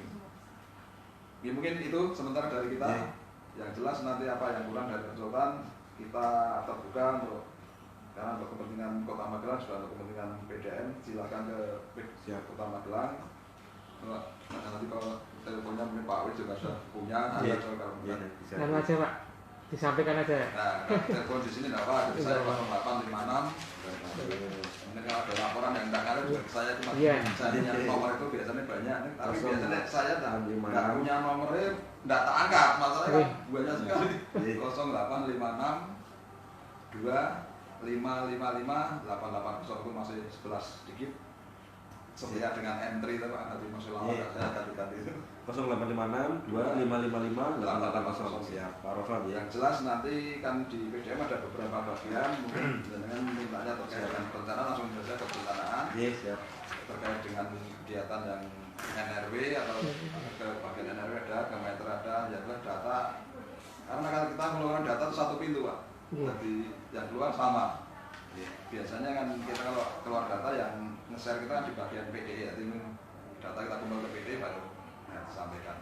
Ya mungkin itu sementara dari kita. Yang jelas nanti apa yang kurang dari konsultan kita terbuka untuk karena untuk kepentingan Kota Magelang juga untuk kepentingan PDM silakan ke Kota Magelang. Nanti kalau teleponnya mungkin Pak Wid juga sudah punya. Lalu aja Pak, disampaikan aja. Nah, telepon di sini tidak apa, saya 0856. Ini kalau ada laporan yang tidak ngalir juga saya cuma saya nomor itu biasanya banyak, tapi biasanya saya tidak punya nomornya, tidak tak angkat, masalahnya banyak sekali. 0856 2555 880 itu masih 11 sedikit. sesuai dengan entry itu Pak, nanti masih lama Iya. saya ganti-ganti itu. 0856 2555 880. Siap, Pak Rofan ya. Yang jelas nanti kan di PDM ada beberapa bagian, mungkin dengan mintanya terkait dengan perencanaan langsung saja ke perencanaan Iya, siap. terkait dengan kegiatan yang NRW atau ke bagian NRW ada, ke meter ada, yang jelas data. Karena kan kita mengeluarkan data itu satu pintu Pak, Iya. jadi yang keluar sama. Biasanya kan kita kalau keluar data yang nge-share kita di bagian PD ya, ini data kita kumpul ke PD baru disampaikan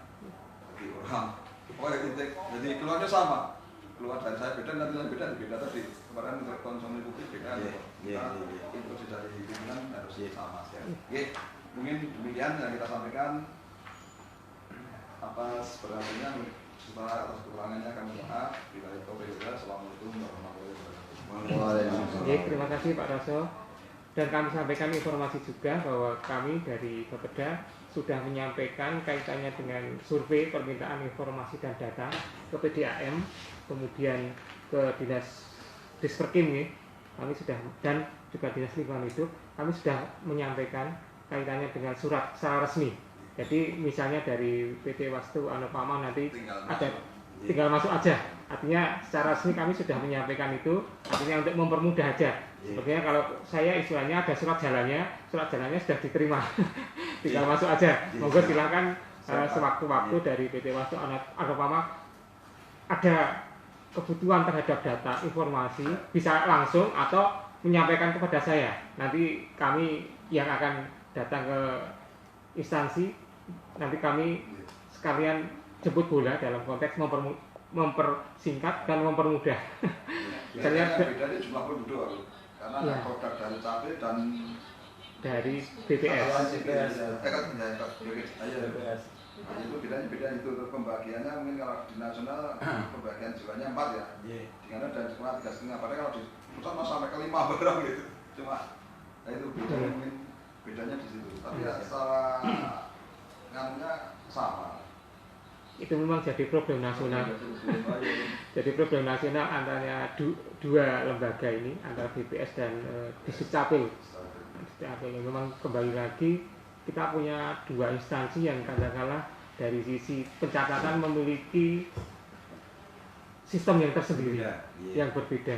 bagi orang. Oh ya titik, jadi keluarnya sama. Keluar dari saya beda, nanti beda tadi. Kemarin untuk konsumsi publik beda. Kita instruksi dari pimpinan harus sama. Oke, mungkin demikian yang kita sampaikan. Atas berartinya setelah atas kekurangannya kami maaf. Bila itu Assalamualaikum warahmatullahi wabarakatuh. Oke, terima kasih Pak Raso. Dan kami sampaikan informasi juga bahwa kami dari Bapeda sudah menyampaikan kaitannya dengan survei permintaan informasi dan data ke PDAM, kemudian ke Dinas Disperkim ya. Kami sudah, dan juga Dinas Lingkungan Hidup, kami sudah menyampaikan kaitannya dengan surat secara resmi. Jadi misalnya dari PT Wastu Anupama nanti tinggal masuk aja. Artinya secara resmi kami sudah menyampaikan itu, artinya untuk mempermudah aja. Sepertinya kalau saya istilahnya ada surat jalannya sudah diterima. Tinggal masuk aja. Monggo silakan sewaktu-waktu dari PT Wastu Anupama ada kebutuhan terhadap data, informasi, bisa langsung atau menyampaikan kepada saya. Nanti kami yang akan datang ke instansi, nanti kami sekalian jemput bola dalam konteks mempersingkat dan mempermudah. Biasanya bedanya jumlah penduduk karena Ya. ada produk dari cabai dan Dari BPS. Itu bedanya beda itu untuk pembagiannya mungkin kalau di nasional pembagian jiwanya 4 ya. Di mana dan cuma 3,5. Padahal kalau di pusat mas sampai ke 5 barang gitu. Cuma nah itu bedanya mungkin bedanya di situ. Tapi ya secara nganunya sama. Itu memang jadi problem nasional. Jadi problem nasional antara dua lembaga ini, antara BPS dan Disdukcapil. Memang kembali lagi kita punya dua instansi yang katakanlah dari sisi pencatatan memiliki sistem yang tersendiri, yang berbeda.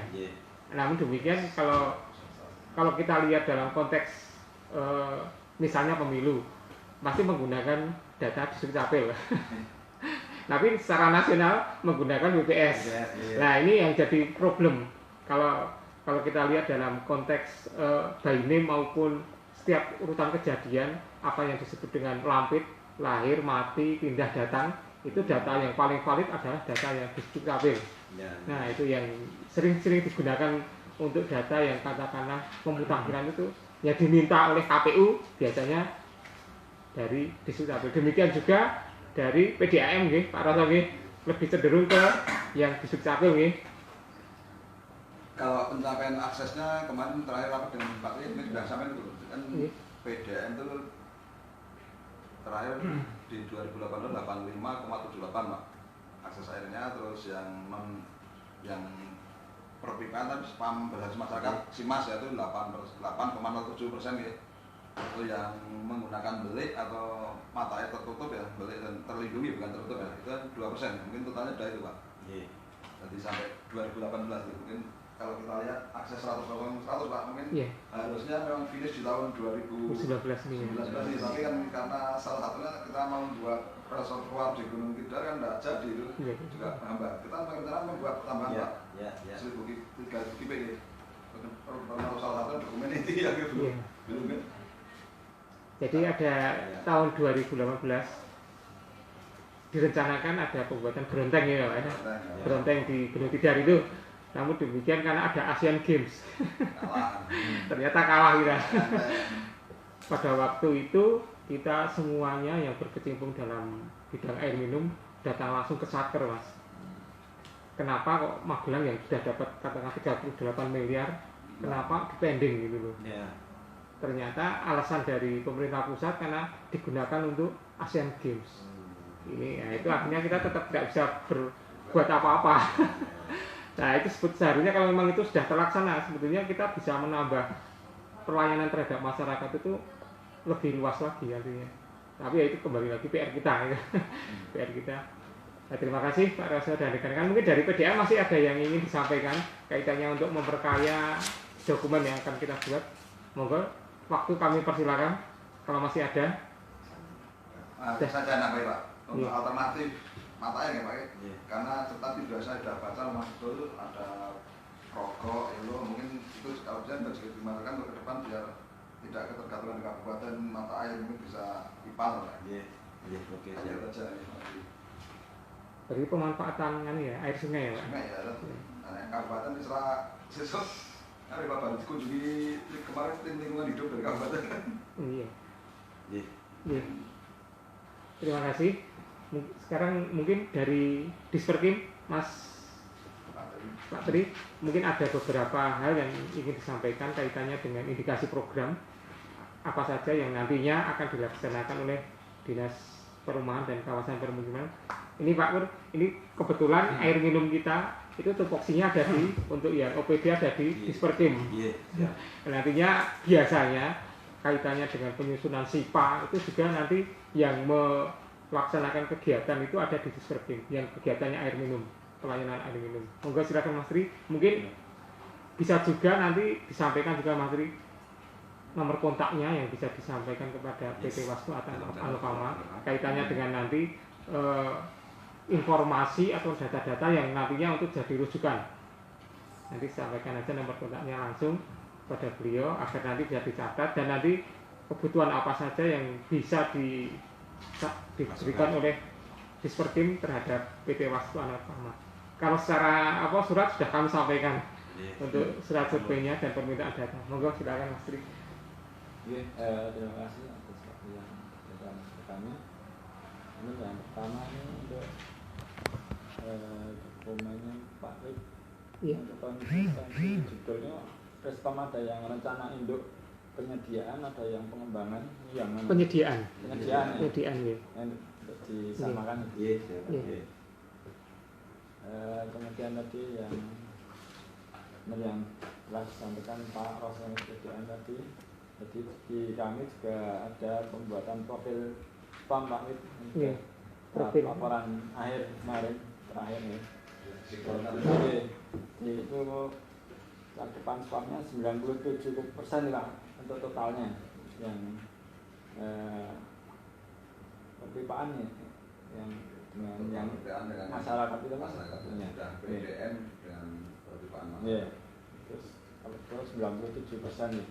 Namun demikian kalau kita lihat dalam konteks misalnya pemilu, pasti menggunakan data Disdukcapil. Tapi secara nasional menggunakan BPS. Nah ini yang jadi problem kalau kita lihat dalam konteks by name maupun setiap urutan kejadian, apa yang disebut dengan lampit, lahir, mati, pindah, datang, itu data yang paling valid adalah data yang Disdukcapil. Nah itu yang sering-sering digunakan untuk data yang katakanlah pemutakhiran itu yang diminta oleh KPU biasanya dari Disdukcapil. Demikian juga dari PDAM nggih, Pak Raso nggih, lebih cenderung ke yang Disdukcapil nggih. Kalau pencapaian aksesnya kemarin terakhir rapat dengan Pak ini sudah sampai dulu kan PDAM itu terakhir di 2018 85,78 Pak akses airnya, terus yang perpipaan tadi spam berbasis masyarakat SIMAS yaitu 8,07% gitu. Itu yang menggunakan belik atau mata air tertutup ya, belik dan terlindungi bukan tertutup ya, itu 2%. Mungkin totalnya ada itu Pak. Jadi sampai 2018 itu mungkin kalau kita lihat akses 100% Pak mungkin harusnya memang finish di tahun 2019 ini. Tapi kan karena salah satunya kita mau membuat reservoir di Gunung Kidul kan tidak jadi itu juga hambat. Kita berencana membuat tambahan Pak 1.000 kubik. Kalau salah satu dokumen itu ya gitu. Belum kan? Jadi ada tahun 2018 direncanakan ada pembuatan beronteng ya Pak ya. Beronteng di Gunung Tidar itu. Namun demikian karena ada Asian Games. Ternyata kalah kita. Pada waktu itu kita semuanya yang berkecimpung dalam bidang air minum datang langsung ke Satker Mas. Kenapa kok Magelang yang sudah dapat katakan 38 miliar kenapa dipending gitu loh. Ternyata alasan dari pemerintah pusat karena digunakan untuk Asian Games. Ini ya, itu artinya kita tetap tidak bisa berbuat apa-apa. Nah itu seharusnya kalau memang itu sudah terlaksana, sebetulnya kita bisa menambah pelayanan terhadap masyarakat itu lebih luas lagi artinya. Tapi ya itu kembali lagi PR kita ya. PR kita. Nah, terima kasih Pak Raso dan rekan-rekan. Mungkin dari PDA masih ada yang ingin disampaikan kaitannya untuk memperkaya dokumen yang akan kita buat. Monggo, waktu kami persilakan kalau masih ada. Saya nambahin Pak, untuk Iya. alternatif mata air ya Pak ya. Iya. Karena tetapi juga saya sudah baca Mas Betul ada rokok, itu mungkin itu kalau bisa juga dimakan untuk ke depan biar tidak ketergantungan di kabupaten mata air mungkin bisa IPAL Pak. Iya. Iya, oke. Lihat Siap. aja ya. Dari pemanfaatan kan ya, air sungai ya Pak. Sungai ya, nah, kabupaten Isra sesuk hari Pak baru dikunjungi kemarin tim lingkungan hidup dari kabupaten. Iya. Iya. Iya. Terima kasih. Sekarang mungkin dari Disperkim, Mas Pak Tri, mungkin ada beberapa hal yang ingin disampaikan kaitannya dengan indikasi program apa saja yang nantinya akan dilaksanakan oleh Dinas Perumahan dan Kawasan Permukiman. Ini Pak Pur, ini kebetulan air minum kita itu tupoksinya ada di untuk yang OPD ada di Disperkim. Iya. Nantinya biasanya kaitannya dengan penyusunan SIPA itu juga nanti yang melaksanakan kegiatan itu ada di Disperkim, yang kegiatannya air minum, pelayanan air minum. Monggo silakan Mas Tri, mungkin bisa juga nanti disampaikan juga Mas Tri nomor kontaknya yang bisa disampaikan kepada PT Wastu atau Alfama kaitannya dengan nanti informasi atau data-data yang nantinya untuk jadi rujukan. Nanti sampaikan aja nomor kontaknya langsung pada beliau agar nanti bisa dicatat dan nanti kebutuhan apa saja yang bisa diberikan oleh Disperkim terhadap PT Wastu Alfama. Kalau secara surat sudah kami sampaikan untuk surat surveinya dan permintaan data. Monggo silakan Mas Tri. Terima kasih atas waktu yang rekan-rekannya. Ini yang pertama ini untuk dokumennya Pak Rik. Iya. Untuk konsistensi judulnya Respam ada yang rencana induk penyediaan, ada yang pengembangan, yang mana? Penyediaan Penyediaan ya. ya. Yang untuk disamakan. Iya. Siap. Iya. Iya. Kemudian tadi yang telah disampaikan Pak Rosan penyediaan tadi. Jadi di kami juga ada pembuatan profil spam Pak Wid. Iya. Profil. Laporan akhir kemarin terakhir ya. Jadi itu cakupan spamnya 97% lah untuk totalnya yang perpipaan ya, yang dengan masyarakat itu kan sudah PDM dengan perpipaan masyarakat. Iya. Terus kalau itu 97% ya.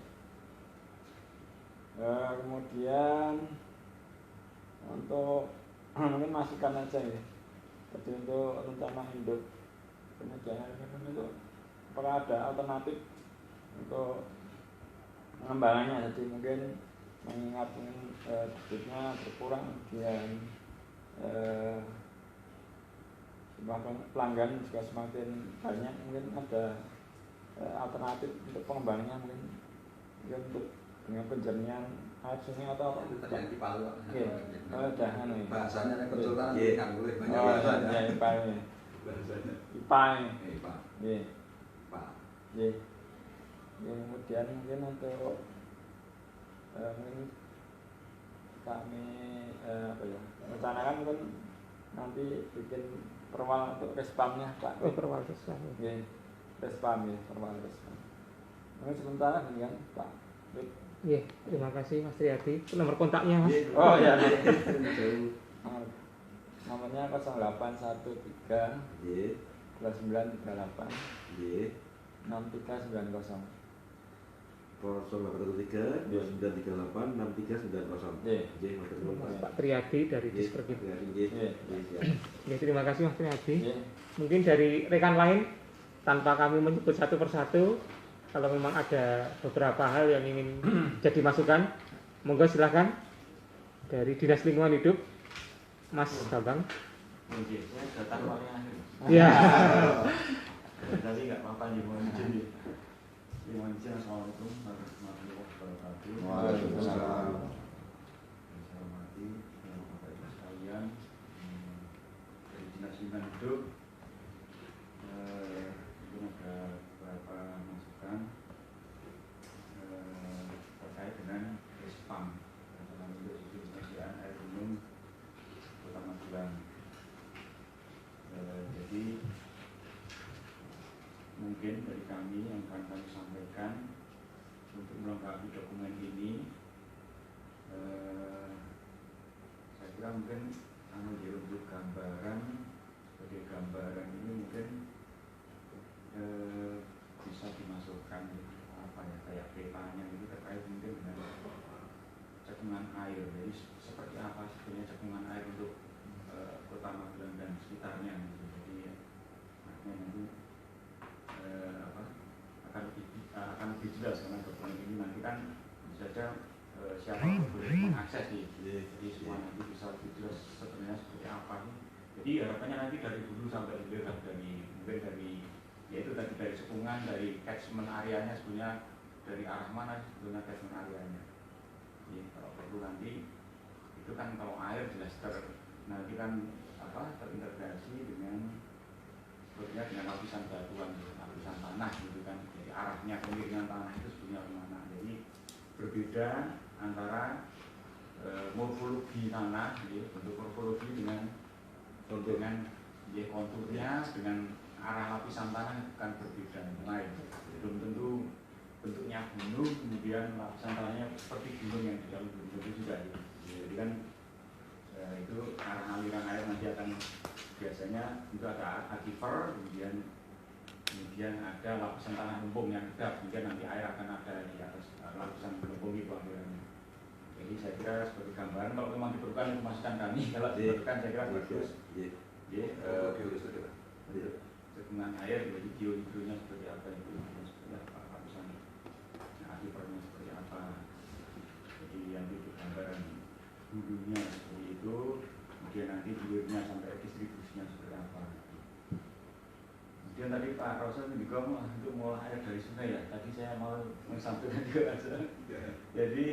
Kemudian untuk mungkin masukan aja ya. Jadi untuk rencana induk penyediaan itu apakah ada alternatif untuk pengembangannya? Jadi mungkin mengingat debitnya berkurang, kemudian jumlah pelanggan juga semakin banyak, mungkin ada alternatif untuk pengembangannya mungkin untuk dengan penjernihan air sungai atau apa? Itu tadi yang IPAL Pak. Iya. Udah anu ya. Bahasanya yang kebetulan Iya. kan boleh banyak Oh, bahasanya. ya IPA ini. Bahasanya. IPA ini. IPAL. Iya. IPAL. Iya. Kemudian mungkin untuk mungkin kami rencanakan mungkin nanti bikin perwal untuk respamnya Pak. Perwal Respam. Iya. Respam ya, perwal respam. Mungkin sementara ini kan Pak. Iya, terima kasih Mas Triadi. Itu nomor kontaknya Mas. Oh iya. Jauh. Nomornya 0813 Iya. 2938 Iya. 6390. 0813 2938 6390. Iya. Iya, matur nuwun. Pak Triadi dari Iya, Disperkim. Iya. Iya. Siap. Ya, terima kasih Mas Triadi. Iya. Mungkin dari rekan lain tanpa kami menyebut satu persatu, kalau memang ada beberapa hal yang ingin jadi masukan, monggo silahkan dari Dinas Lingkungan Hidup, Mas Bambang. Saya datang paling akhir. Ya. Tapi nggak apa-apa nih, mohon izin ya. Mohon izin. Assalamualaikum warahmatullahi wabarakatuh. Waalaikumsalam. Saya hormati Bapak Ibu sekalian dari Dinas Lingkungan Hidup. Mungkin ada beberapa masukan terkait dengan respam. kami yang akan kami sampaikan untuk melengkapi dokumen ini. Saya kira mungkin untuk gambaran, sebagai gambaran ini mungkin bisa dimasukkan apa ya, kayak petanya itu terkait mungkin dengan cekungan air. Jadi seperti apa sebenarnya cekungan air untuk Kota Magelang dan sekitarnya gitu. Jadi makanya nanti akan lebih jelas karena dokumen ini nanti kan bisa saja siapa boleh mengakses nih. Jadi semua nanti bisa lebih jelas sebenarnya seperti apa nih. Jadi harapannya nanti dari dulu sampai hilir mungkin dari yaitu tadi dari cekungan, dari catchment areanya sebenarnya dari arah mana sebenarnya catchment areanya. Jadi kalau perlu nanti itu kan kalau air jelas nanti kan terintegrasi dengan sebenarnya dengan lapisan batuan, lapisan tanah gitu kan. Jadi arahnya kemiringan tanah itu sebenarnya kemana. Jadi berbeda antara morfologi tanah, bentuk morfologi dengan konturnya dengan arah lapisan tanah kan berbeda lain. Belum tentu bentuknya gunung kemudian lapisan tanahnya seperti gunung yang di dalam gunung itu juga. Jadi kan itu arah aliran air nanti akan biasanya itu ada aquifer, kemudian ada lapisan tanah lempung yang kedap, kemudian nanti air akan ada di atas lapisan lempung itu alirannya. Jadi saya kira sebagai gambaran kalau memang diperlukan masukan kami, kalau diperlukan saya kira bagus. Cekungan air, jadi geohidronya seperti apa itu, seperti apa lapisan aquifernya seperti apa. Jadi nanti gambaran hulunya seperti itu, kemudian nanti hilirnya sampai distribusinya seperti apa. Kemudian tadi Pak Rosan juga untuk mengolah air dari sungai ya. Tadi saya mau menyampaikan juga aja. Jadi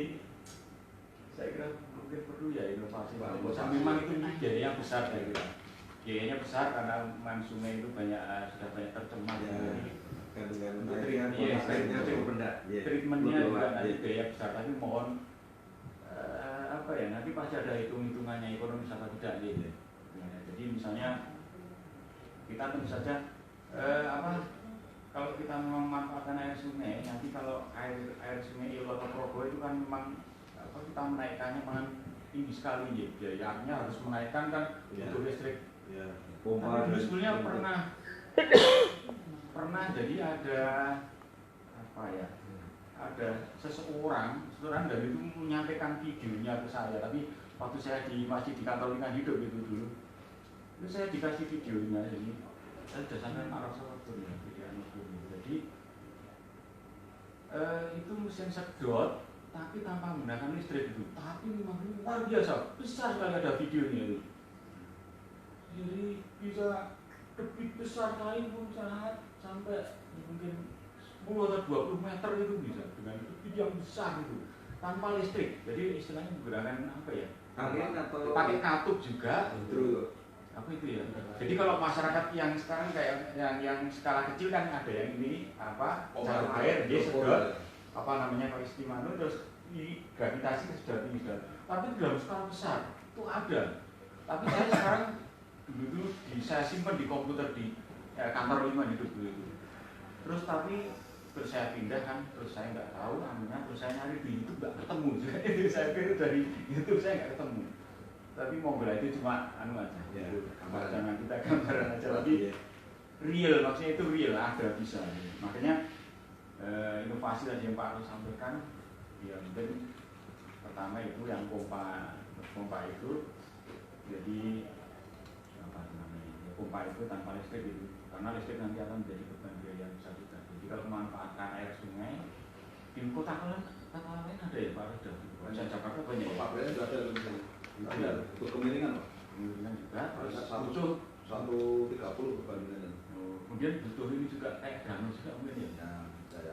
saya kira mungkin perlu ya inovasi. Memang itu biayanya besar saya kira. Biayanya besar karena memang sungai itu sudah banyak tercemar. Untuk treatmentnya juga nanti biaya besar. Tapi mohon nanti pasti ada hitung-hitungannya ekonomis apa tidak gitu. Jadi misalnya kita tentu saja kalau kita memang memanfaatkan air sungai, nanti kalau air sungai Ilu atau Progo itu kan memang kita menaikkannya memang tinggi sekali ya. Biayanya harus menaikkan kan untuk listrik. Pompa dulu sebenarnya pernah jadi ada ada seseorang dan itu menyampaikan videonya ke saya, tapi waktu saya masih di kantor lingkungan hidup itu dulu, itu saya dikasih videonya. Jadi saya sudah sampai arah satu ya, jadi itu mesin sedot tapi tanpa menggunakan listrik itu, tapi memang luar biasa besar sekali, ada videonya itu. Jadi bisa debit besar kali pun sampai mungkin 10 atau 20 meter itu bisa dengan debit yang besar itu tanpa listrik. Jadi istilahnya menggunakan apa ya? Angin atau pakai katup juga. Apa itu ya? Jadi kalau masyarakat yang sekarang kayak yang skala kecil kan ada yang ini jalur air dia sedot kalau istimanu terus gravitasi ke sedot ini sedot. Tapi dalam skala besar itu ada. Tapi saya sekarang dulu saya simpan di komputer di kantor lingkungan hidup dulu itu. Terus saya pindah kan, terus saya nggak tahu terus saya nyari di YouTube nggak ketemu. Itu saya pikir dari YouTube saya nggak ketemu. Tapi mobil itu cuma aja. Jangan kita gambaran aja, tapi real, maksudnya itu real ada bisa. Makanya inovasi tadi yang Pak Arus sampaikan, ya mungkin pertama itu yang pompa itu, jadi pompa itu tanpa listrik itu, karena listrik nanti akan menjadi beban biaya yang besar juga. Jadi kalau memanfaatkan air sungai di kota lain ada ya Pak Arus? Di Jakarta banyak. Pak Belen juga ada untuk kemiringan Pak. Kemiringan juga. Butuh 130 perbandingannya. Kemudian butuh ini juga kayak danau juga mungkin ya.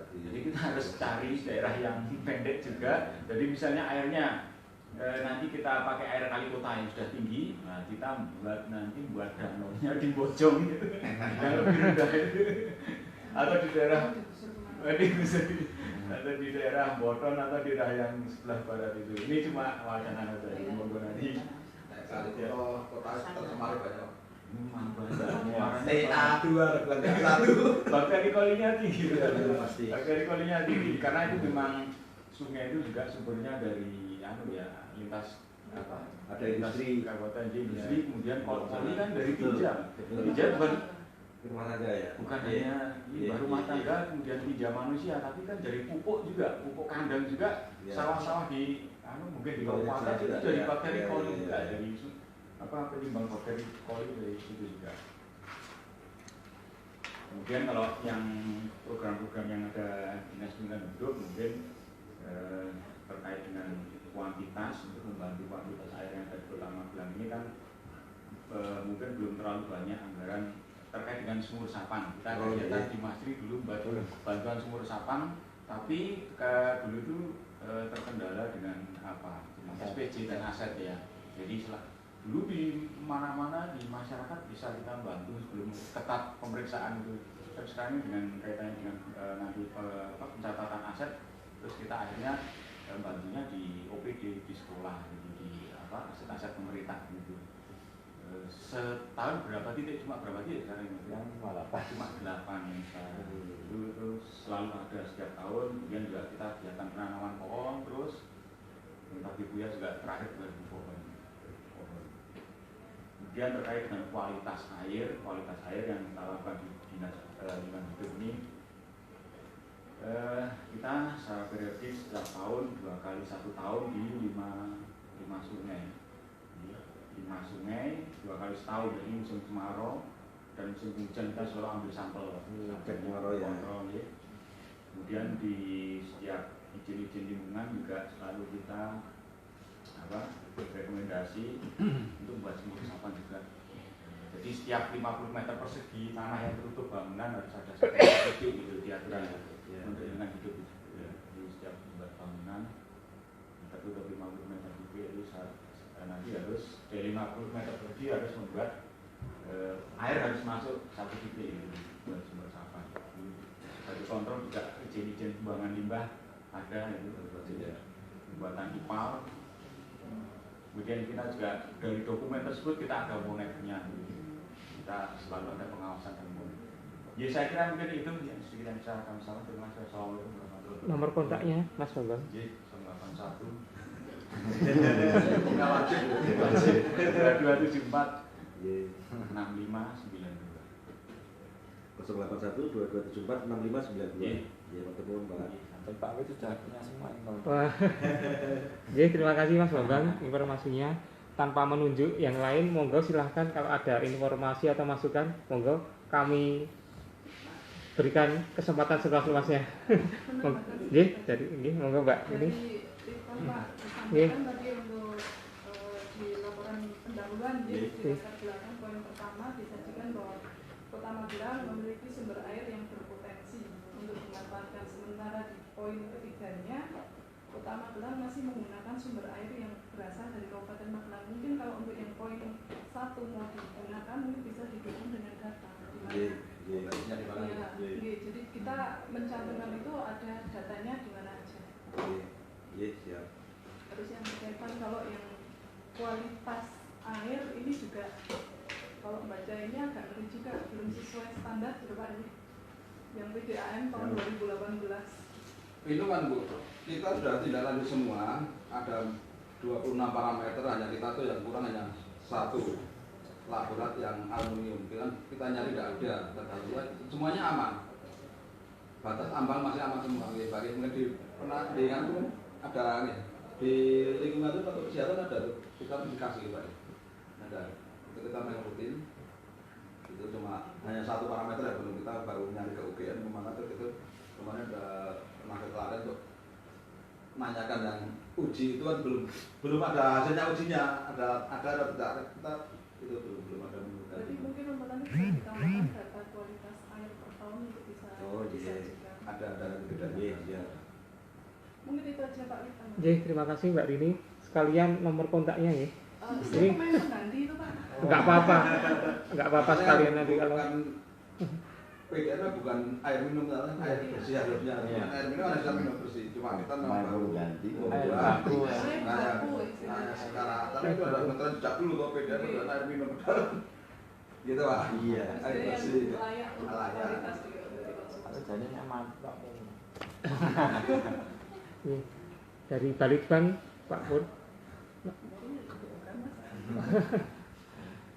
Jadi kita harus cari daerah yang pendek juga. Jadi misalnya airnya nanti kita pakai air kali kota yang sudah tinggi, nah kita buat danaunya di Bojong gitu, yang lebih rendah itu, atau di daerah atau di daerah Boton atau di daerah yang sebelah barat itu. Ini cuma wacana saja, monggo nanti. Kali kota tercemar banyak. Banyak. TA2 bukan TA1. Bakteri kolinya tinggi. Pasti. Bakteri kolinya tinggi karena itu memang sungai itu juga sumbernya dari lintas apa? Ada industri. Kabupaten industri, Ya. kemudian kalau koli kan dari Betul. tinja. Betul. Tinja bukan Rumah saja ya. bukan Iya. hanya Iya, baru iya, rumah tangga kemudian tinja manusia, tapi kan dari pupuk juga, pupuk kandang juga, Iya. sawah-sawah di mungkin di Iya, kabupaten iya, itu iya, dari iya, bakteri iya, koli iya, juga, iya. dari penyumbang bakteri koli dari situ juga. Kemudian kalau yang program-program yang ada dinas lingkungan hidup mungkin terkait dengan kuantitas untuk membantu kuantitas air yang ada di Kota Magelang ini kan mungkin belum terlalu banyak anggaran terkait dengan sumur resapan. Kita ada kegiatan di Masri dulu bantuan sumur resapan, tapi dulu itu terkendala dengan SPJ dan aset ya. Jadi dulu di mana-mana di masyarakat bisa kita bantu sebelum ketat pemeriksaan itu. Terus sekarang dengan kaitannya dengan nanti pencatatan aset, terus kita akhirnya bantunya di OPD di sekolah gitu, di aset-aset pemerintah gitu. Setahun berapa titik? Cuma berapa titik sekarang ini? Cuma 8 sekarang. Dulu itu selalu ada setiap tahun. Kemudian juga kita kegiatan penanaman pohon terus. Tapi Buya juga terakhir 2000 pohon. Kemudian terkait dengan kualitas air yang kita lakukan di dinas lingkungan hidup ini, kita secara periodik setiap tahun 2 kali 1 tahun di 5 sungai. 5 sungai 2 kali setahun, jadi musim kemarau dan musim hujan kita selalu ambil sampel kemarau ya. Ya. Kemudian di setiap izin-izin lingkungan juga selalu kita rekomendasi untuk membuat sumur resapan juga. Jadi setiap 50 meter persegi tanah yang tertutup bangunan harus ada satu titik gitu di aturan untuk lingkungan hidup. Jadi setiap membuat bangunan tertutup 50 meter persegi itu nanti harus dari 50 meter persegi harus membuat air harus masuk satu titik gitu buat sumber resapan. Dari kontrol juga izin-izin pembuangan limbah ada itu pembuatan ipal. Kemudian kita juga dari dokumen tersebut kita ada monitornya, kita selalu ada pengawasan dan monitor. Ya saya kira mungkin itu yang sedikit yang bisa kami sampaikan. Terima kasih. Assalamualaikum warahmatullahi wabarakatuh. Nomor kontaknya Mas Bambang. J 081 2274 6592. 081 2274 6592. Ya, ketemu Pak. Pak itu sudah punya semua ini. Wah. Jadi terima kasih Mas Bambang informasinya. Tanpa menunjuk yang lain, monggo silahkan kalau ada informasi atau masukan, monggo kami berikan kesempatan seluas-luasnya. Jadi monggo Mbak ini. Disampaikan tadi untuk di laporan pendahuluan di dasar belakang poin pertama disajikan bahwa Kota Magelang memiliki sumber air yang berpotensi untuk dimanfaatkan, sementara di poin ketiganya Kota Magelang masih menggunakan sumber air yang berasal dari Kabupaten Magelang. Mungkin kalau untuk yang poin 1 mau digunakan mungkin bisa didukung dengan data. Jadi kita mencantumkan itu ada datanya di mana aja. Siap. Terus yang berkaitan kalau yang kualitas air ini juga kalau baca ini agak ngeri juga, belum sesuai standar berapa ini yang PDAM tahun 2018. Itu kan Bu, kita sudah tindak lanjut semua, ada 26 parameter, hanya kita tuh yang kurang hanya 1 laborat yang aluminium. Kita nyari tidak ada, semuanya aman. Batas ambang masih aman semua. Bagi mungkin di pernah di kan ada nih di lingkungan itu untuk kesehatan ada tuh kita aplikasi Pak. Ada. Itu kita main rutin. Itu cuma hanya 1 parameter ya, belum kita baru nyari ke UGM kemana tuh itu kemarin ada tenaga kelarin untuk menanyakan yang uji itu kan belum ada hasilnya ujinya, ada atau tidak kita itu belum ada. Jadi mungkin teman-teman bisa ditambahkan data kualitas air per tahun untuk bisa disajikan. Ada bedanya. Mungkin itu aja Pak Rita. Terima kasih Mbak Rini. Sekalian nomor kontaknya ya. Saya main pengganti itu Pak. Enggak apa-apa sekalian nanti kalau PDN bukan air minum, air bersih harusnya. Air minum harus minum bersih. Cuma kita baru ganti. Air baku. Sekarang, tapi itu ada metode sejak dulu kok PDN bukan air minum. Gitu Pak. Iya. Air Yang bersih. layak untuk Layak. kualitas dari konsumsi. Jadinya mantap. Ini dari Balitbank Pak Pur.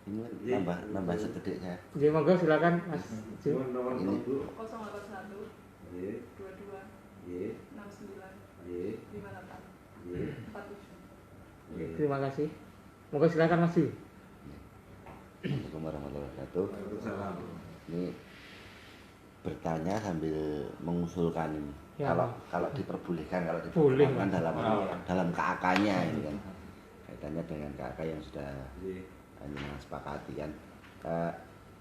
Ini nambah segede saya. Jadi monggo silakan Mas Ju. Nomor Ini. 081 Y, 22 Y, 69 Y, 58 Y, 47. Y. Terima kasih. Monggo silakan Mas Ju. Assalamualaikum warahmatullahi wabarakatuh. Waalaikumsalam. Ini bertanya sambil mengusulkan Ya. kalau diperbolehkan kalau Boleh, diperbolehkan Mas. dalam KAK-nya ini kan kaitannya dengan KAK yang sudah Y. hanya sepakati kan.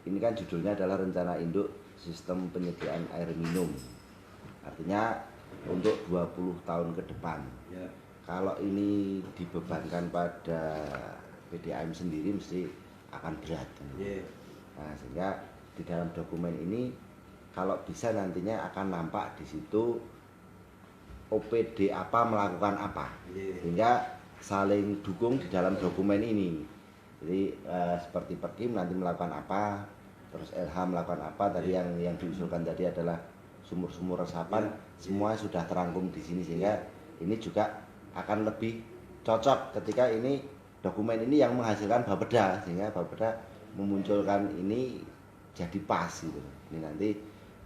Ini kan judulnya adalah Rencana Induk Sistem Penyediaan Air Minum. Artinya untuk 20 tahun ke depan. Ya. Kalau ini dibebankan pada PDAM sendiri mesti akan berat. Y. Nah, sehingga di dalam dokumen ini kalau bisa nantinya akan nampak di situ OPD apa melakukan apa. Y. Sehingga saling dukung di dalam dokumen ini. Jadi seperti Perkim nanti melakukan apa, terus LH melakukan apa. Tadi yang diusulkan tadi adalah sumur-sumur resapan, semua sudah terangkum di sini sehingga ini juga akan lebih cocok ketika ini dokumen ini yang menghasilkan Bapeda, sehingga Bapeda memunculkan ini jadi pas gitu. Ini nanti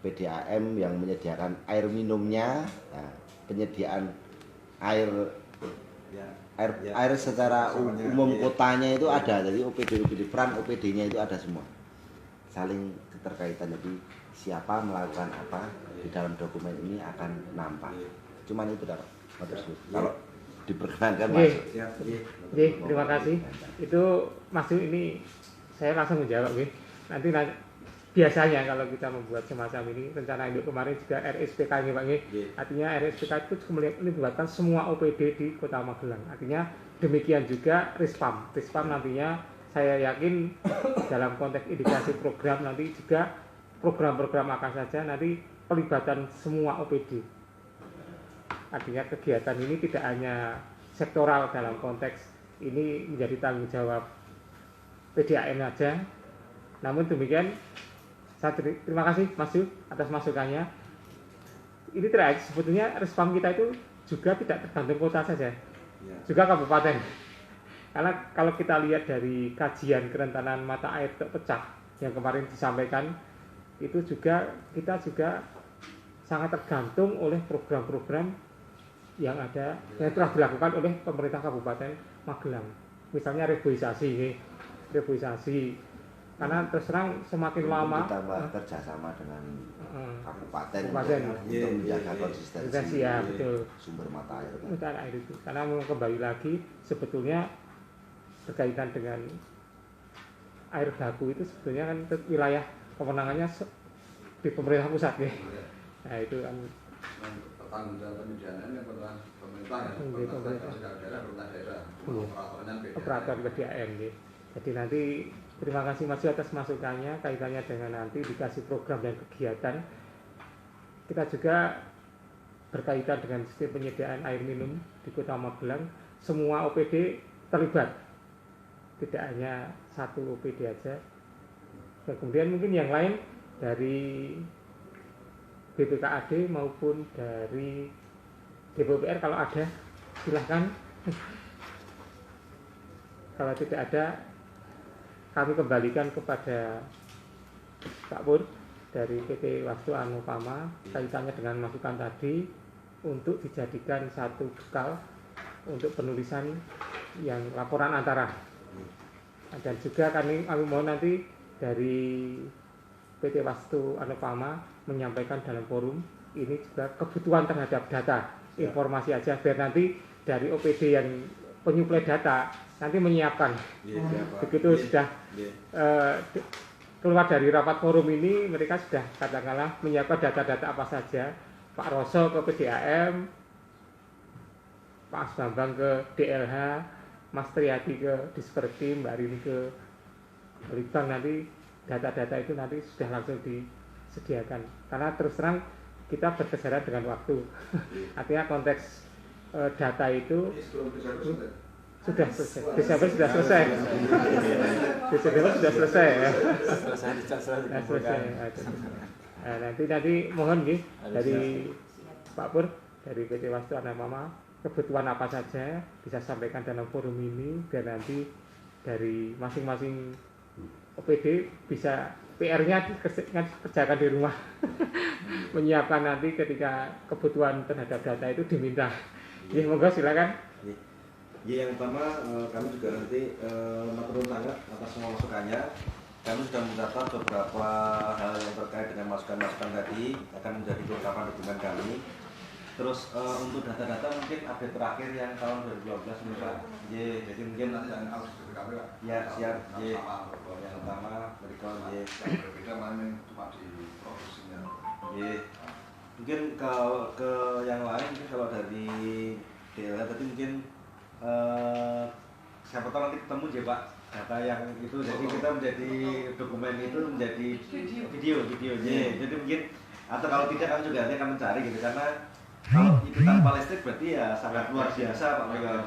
PDAM yang menyediakan air minumnya, nah, penyediaan air Ya. air secara umum kotanya itu ada, jadi OPD peran OPD-nya itu ada semua, saling keterkaitan. Jadi siapa melakukan apa di dalam dokumen ini akan nampak. Cuman itu dapat kalau diperkenankan Oke. masuk. Ya. Y. Oke, terima kasih. Itu masuk ini saya langsung menjawab nggih. Nanti biasanya kalau kita membuat semacam ini rencana induk kemarin juga RSPK nggih Pak nggih. Nggih. Artinya RSPK itu melibatkan semua OPD di Kota Magelang. Artinya demikian juga Rispam. Rispam nantinya saya yakin dalam konteks indikasi program nanti juga program-program akan saja nanti pelibatan semua OPD. Artinya kegiatan ini tidak hanya sektoral dalam konteks ini menjadi tanggung jawab PDAM saja. Namun demikian saya terima kasih Mas Yu atas masukannya. Ini terakhir sebetulnya Rispam kita itu juga tidak tergantung kota saja, Ya. juga kabupaten. Karena kalau kita lihat dari kajian kerentanan mata air terpecah yang kemarin disampaikan, itu juga kita juga sangat tergantung oleh program-program yang ada yang telah dilakukan oleh pemerintah Kabupaten Magelang. Misalnya reboisasi, karena terus terang semakin lama Ditambah kerjasama dengan kabupaten Kabupaten. untuk menjaga konsistensi ya betul sumber mata air. mata air itu. Karena mau kembali lagi sebetulnya berkaitan dengan air baku itu sebetulnya kan wilayah kewenangannya di pemerintah pusat ya. Nah itu kan Tanggung jawab penyediaan yang pernah pemerintah ya, Iya, pemerintah. pemerintah daerah, Iya. operatornya PDAM. operator PDAM ya. Jadi nanti terima kasih Mas Yu atas masukannya kaitannya dengan nanti dikasih program dan kegiatan. Kita juga berkaitan dengan sistem penyediaan air minum di Kota Magelang, semua OPD terlibat, tidak hanya satu OPD aja. Dan kemudian mungkin yang lain dari BPKAD maupun dari DPUPR kalau ada silahkan. Kalau tidak ada kami kembalikan kepada Pak Pur dari PT Wastu Anupama kaitannya dengan masukan tadi untuk dijadikan satu bekal untuk penulisan yang laporan antara. Dan juga kami mohon nanti dari PT Wastu Anupama menyampaikan dalam forum ini juga kebutuhan terhadap data informasi aja biar nanti dari OPD yang penyuplai data nanti menyiapkan. Begitu sudah keluar dari rapat forum ini mereka sudah katakanlah menyiapkan data-data apa saja. Pak Roso ke PDAM, Pak Bambang ke DLH, Mas Triadi ke Dispertim, Mbak Rini ke Litbang. Nanti data-data itu nanti sudah langsung disediakan karena terus terang kita berkejaran dengan waktu. Artinya konteks data itu sudah selesai. Desember sudah selesai. Desember sudah selesai ya. Selesai Nah, selesai. Nah, nanti mohon nih dari Pak Pur, dari PT Wastu Anak Mama, kebutuhan apa saja bisa sampaikan dalam forum ini, biar nanti dari masing-masing OPD bisa PR-nya kerjakan di rumah. Menyiapkan nanti ketika kebutuhan terhadap data itu diminta. Ya, monggo silakan. Ya, yang pertama kami juga nanti matur sangat atas semua masukannya. Kami sudah mencatat beberapa hal yang terkait dengan masukan-masukan tadi akan menjadi kelengkapan dokumen kami. Terus untuk data-data mungkin update terakhir yang tahun 2012 ini Pak. Jadi mungkin nanti yang harus BPKB Pak. Ya siap. Yang pertama berikut berbeda main cuma di produksinya. Mungkin ke yang lain mungkin kalau dari DLH tadi mungkin siapa tahu nanti ketemu ya Pak data yang itu, jadi kita menjadi dokumen itu menjadi video. Jadi mungkin atau kalau tidak kami juga nanti akan mencari gitu, karena kalau itu tanpa listrik berarti ya sangat luar biasa Pak Mega,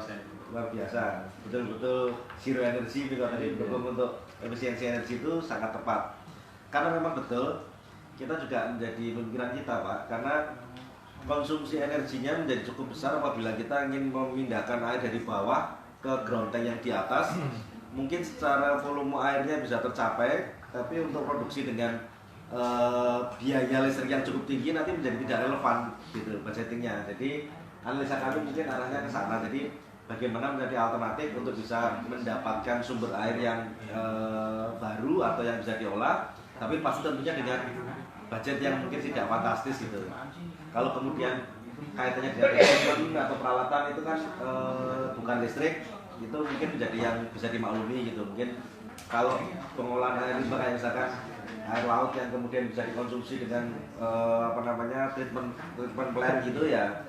luar biasa, betul-betul zero energy kalau tadi mendukung untuk efisiensi energi itu sangat tepat, karena memang betul kita juga menjadi pemikiran kita Pak, karena konsumsi energinya menjadi cukup besar apabila kita ingin memindahkan air dari bawah ke ground tank yang di atas. Mungkin secara volume airnya bisa tercapai, tapi untuk produksi dengan biaya listrik yang cukup tinggi nanti menjadi tidak relevan gitu budgetingnya. Jadi analisa kami mungkin arahnya ke sana. Jadi bagaimana menjadi alternatif untuk bisa mendapatkan sumber air yang baru atau yang bisa diolah, tapi pasti tentunya dengan budget yang mungkin tidak fantastis gitu. Kalau kemudian kaitannya dengan equipment atau peralatan itu kan bukan listrik, itu mungkin menjadi yang bisa dimaklumi gitu. Mungkin kalau pengolahan air limbah kayak misalkan air laut yang kemudian bisa dikonsumsi dengan treatment plant gitu ya,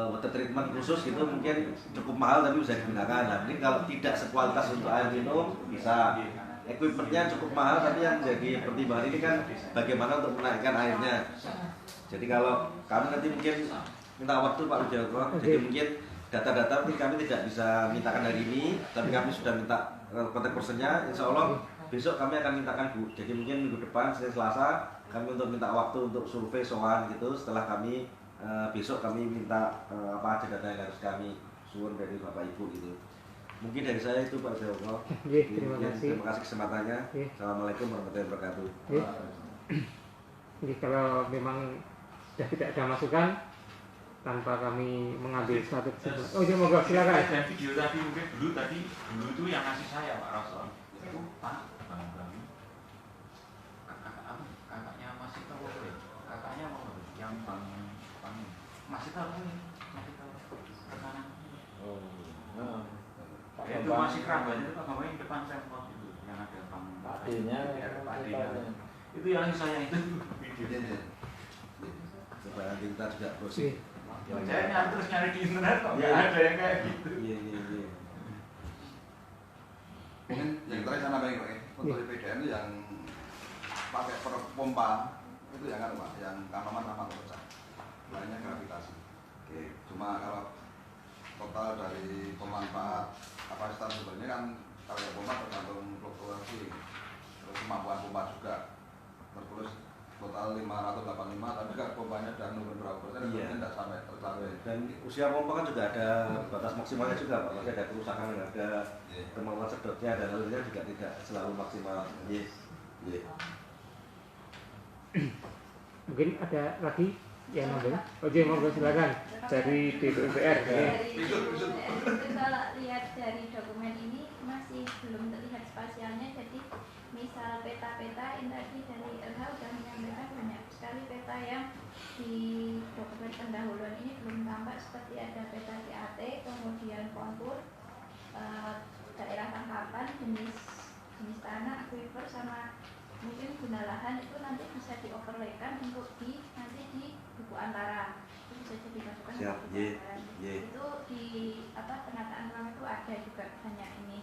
water treatment khusus gitu mungkin cukup mahal tapi bisa digunakan. Nah, ini kalau tidak sekualitas untuk air minum bisa. Equipmentnya cukup mahal, tapi yang jadi pertimbangan ini kan bagaimana untuk menaikkan airnya. Jadi kalau kami nanti mungkin minta waktu Pak Wijayanto, jadi mungkin data-data mungkin kami tidak bisa mintakan hari ini, tapi kami sudah minta kontak personnya. Insya Allah besok kami akan mintakan Bu. Jadi mungkin minggu depan Senin Selasa kami untuk minta waktu untuk survei soal gitu. Setelah kami besok kami minta apa aja data yang harus kami suwun dari Bapak Ibu gitu. Mungkin dari saya itu Pak Wijayanto. Terima kasih. Terima kasih kesempatannya. Assalamualaikum warahmatullahi wabarakatuh. Jadi kalau memang sudah tidak ada masukan tanpa kami mengambil satu kesimpulan. Oh iya, monggo silakan. Dan video tadi mungkin dulu itu yang ngasih saya Pak Rasul. Itu Pak Bang. Kakaknya masih tahu kakaknya mau yang Bang masih tahu rekanan. Itu masih kerabatnya itu Pak Bang yang depan sampel itu yang ada Bang Pakdinya. Itu yang saya itu videonya. Coba nanti kita juga browsing. Saya terus nyari di internet kok nggak ada yang kayak gitu. Iya. Mungkin yang terakhir saya nambahin Pak, untuk IPDN itu yang pakai pompa itu yang kan Pak, yang tanaman sama pecah, lainnya gravitasi. Cuma kalau total dari pemanfaat kapasitas sumbernya kan kalau yang pompa tergantung fluktuasi, terus kemampuan pompa juga. Terus total 585, tapi kan pompanya sudah menurun berapa persen, mungkin tidak sampai tercapai. Dan usia pompa kan juga ada batas maksimalnya juga Pak. Masih ada kerusakan, ada kemampuan sedotnya dan lainnya juga tidak selalu maksimal. Mungkin ada lagi yang nambah? Oke, monggo silakan dari DPR. Kalau lihat dari dokumen ini masih belum terlihat spasialnya, jadi misal peta-peta yang tadi dari LH sudah menyampaikan banyak sekali peta yang di dokumen pendahuluan ini belum tampak, seperti ada peta TAT, kemudian kontur daerah tangkapan, jenis tanah, aquifer, sama mungkin guna lahan itu nanti bisa dioverlaykan untuk nanti di buku antara, itu bisa jadi masukan. Itu di penataan ruang itu ada juga banyak ini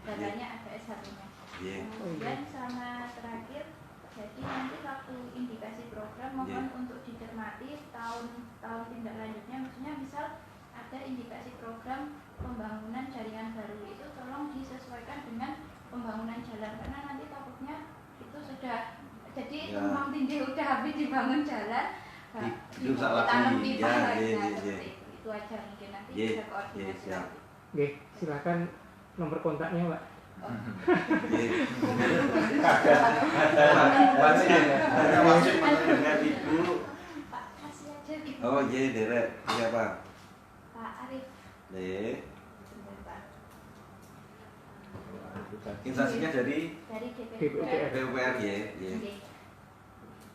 datanya, ada S1-nya. Kemudian sama terakhir, jadi nanti waktu indikasi program mohon untuk dicermati tahun tindak lanjutnya, maksudnya misal ada indikasi program pembangunan jaringan baru, itu tolong disesuaikan tindih udah habis dibangun jalan, Dirusak lagi. ditanam pipa Ya, lagi. iya, Nah, iya, seperti itu aja mungkin nanti Iya, bisa koordinasi siap. lagi. Oke, silakan nomor kontaknya, Pak. Wajib dengan Ibu. Pak kasih aja gitu. Oh iya, Derek. Siapa? Pak Arif. Dek. Sebentar, Pak. Instansinya dari Dari DPR. PUPR ya. Iya.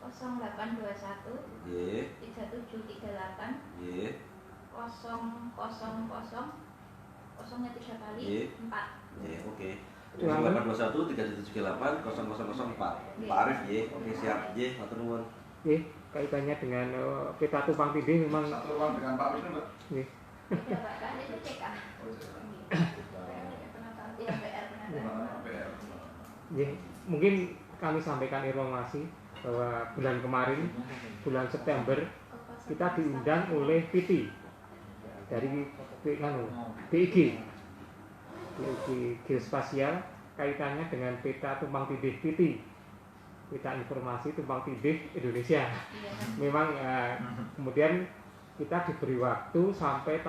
0821 Iya. 3738 Iya. 000 kosongnya 3 kali Iya. 4. Iya, oke. Ulangan. 0821 3738 0004. Pak Arif ya. Oke, siap. Iya, matur nuwun. Oke, kaitannya dengan peta tumpang tindih memang Satu ruang dengan Pak Wisnu, Mbak. Iya Pak, kan itu CK. Iya, PR benar. PR. ya, mungkin kami sampaikan informasi bahwa bulan kemarin, bulan September, kita diundang oleh PT dari DIG Geospasial kaitannya dengan peta tumpang tindih PT, peta informasi tumpang tindih Indonesia. Iya. Memang kemudian kita diberi waktu sampai